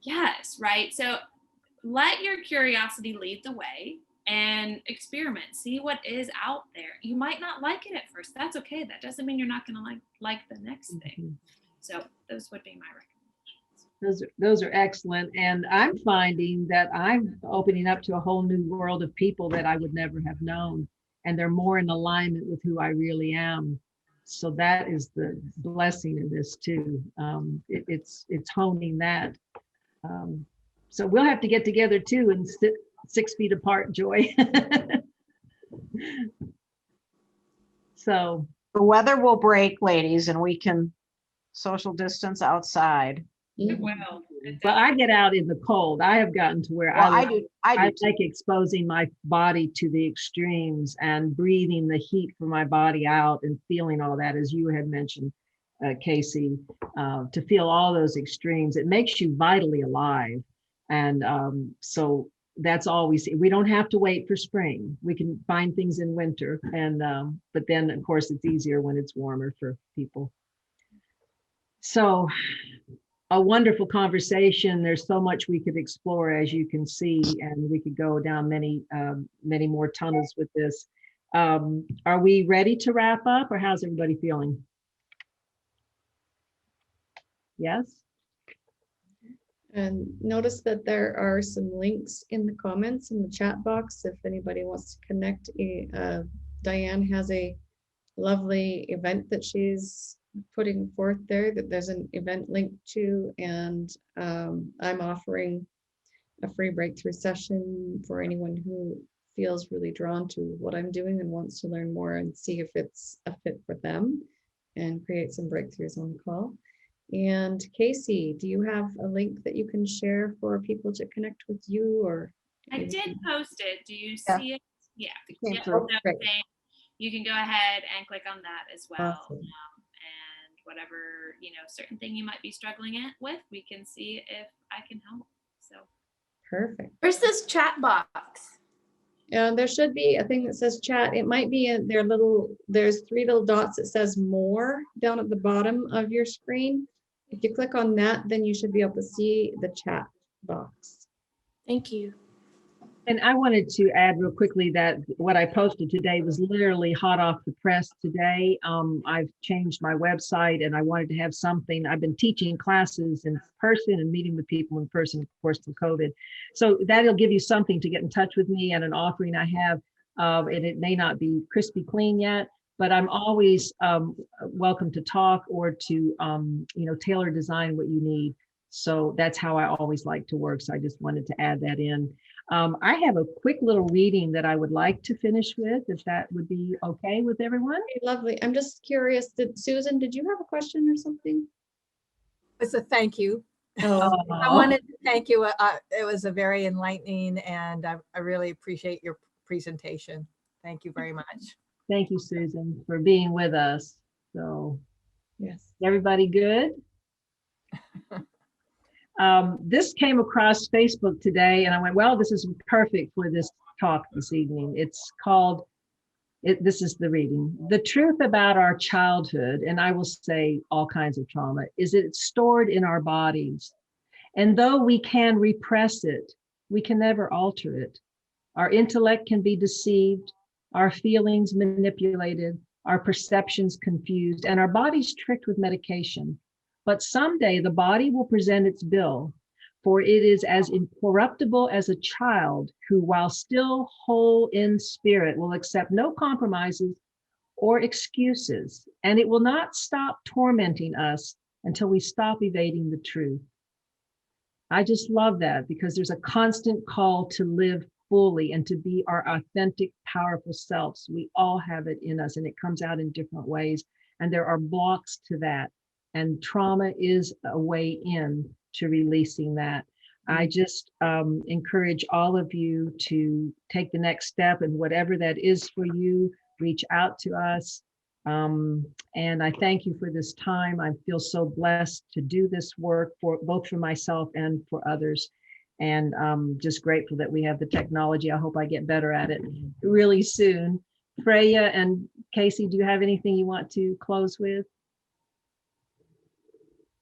yes, right? So let your curiosity lead the way and experiment, see what is out there. You might not like it at first. That's okay. That doesn't mean you're not going to like the next thing. So those would be my recommendations. Those are excellent. And I'm finding that I'm opening up to a whole new world of people that I would never have known. And they're more in alignment with who I really am. So that is the blessing of this too. It's honing that. So we'll have to get together too and sit 6 feet apart, Joy. So the weather will break, ladies, and we can social distance outside. It Mhm. will. It But does. I get out in the cold. I have gotten to where Well, I I do, I I do too. like exposing my body to the extremes and breathing the heat from my body out and feeling all that, as you had mentioned, Casey, to feel all those extremes. It makes you vitally alive. And so that's all we see. We don't have to wait for spring. We can find things in winter. And but then, of course, it's easier when it's warmer for people. So a wonderful conversation. There's so much we could explore, as you can see, and we could go down many more tunnels with this. Are we ready to wrap up, or how's everybody feeling? Yes? And notice that there are some links in the comments in the chat box if anybody wants to connect. Diane has a lovely event that she's putting forth there that there's an event link to, and I'm offering a free breakthrough session for anyone who feels really drawn to what I'm doing and wants to learn more and see if it's a fit for them and create some breakthroughs on the call. And Casey, do you have a link that you can share for people to connect with you? Or I did post it. Do you Yeah. see it? Yeah. It came Yeah, through. so Great. you can go ahead and click on that as well. Awesome. And whatever, certain thing you might be struggling with, we can see if I can help. So Perfect. Where's this chat box? There should be a thing that says chat. It might be in their there's 3 little dots that says more down at the bottom of your screen. If you click on that, then you should be able to see the chat box. Thank you. And I wanted to add real quickly that what I posted today was literally hot off the press today. I've changed my website and I wanted to have something. I've been teaching classes in person and meeting with people in person, of course, through COVID. So that'll give you something to get in touch with me and an offering I have. And it may not be crispy clean yet, but I'm always welcome to talk or to, tailor design what you need. So that's how I always like to work. So I just wanted to add that in. I have a quick little reading that I would like to finish with, if that would be okay with everyone. Okay, lovely. I'm just curious, Susan, did you have a question or something? It's a thank you. Oh, I wanted to thank you. It was a very enlightening, and I really appreciate your presentation. Thank you very much. Thank you, Susan, for being with us. So, yes. everybody good? This came across Facebook today, and I went, well, this is perfect for this talk this evening. It's called, this is the reading. The truth about our childhood, and I will say all kinds of trauma, is it's stored in our bodies. And though we can repress it, we can never alter it. Our intellect can be deceived, our feelings manipulated, our perceptions confused, and our bodies tricked with medication. But someday the body will present its bill, for it is as incorruptible as a child who, while still whole in spirit, will accept no compromises or excuses, and it will not stop tormenting us until we stop evading the truth. I just love that because there's a constant call to live fully and to be our authentic, powerful selves. We all have it in us and it comes out in different ways. And there are blocks to that. And trauma is a way in to releasing that. I just encourage all of you to take the next step, and whatever that is for you, reach out to us. And I thank you for this time. I feel so blessed to do this work for both for myself and for others. And just grateful that we have the technology. I hope I get better at it really soon. Freyja and Casey, do you have anything you want to close with?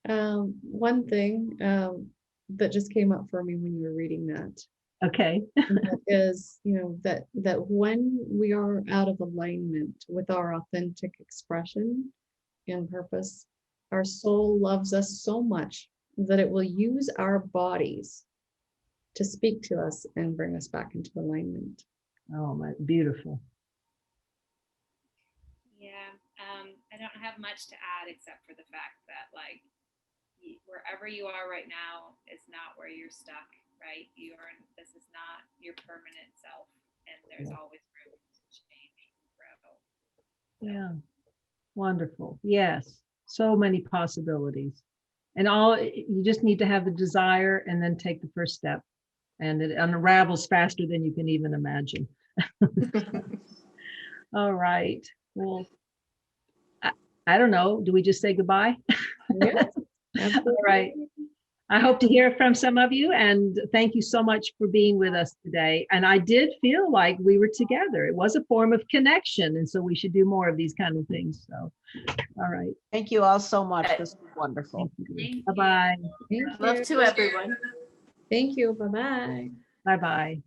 One thing that just came up for me when you were reading that. Okay. That is, that when we are out of alignment with our authentic expression and purpose, our soul loves us so much that it will use our bodies to speak to us and bring us back into alignment. Oh, my, beautiful. yeah, I don't have much to add except for the fact that wherever you are right now is not where you're stuck, right? This is not your permanent self, and there's always room to change and grow. So. Yeah, wonderful. Yes, So many possibilities. And you just need to have the desire and then take the first step. And it unravels faster than you can even imagine. All right. Well, I don't know. Do we just say goodbye? Yeah, absolutely. All right. I hope to hear from some of you, and thank you so much for being with us today. And I did feel like we were together. It was a form of connection, and so we should do more of these kind of things. So, all right. Thank you all so much. This was wonderful. Thank you. Bye-bye. Thank Love you. to everyone. Thank you. Bye-bye. Bye-bye.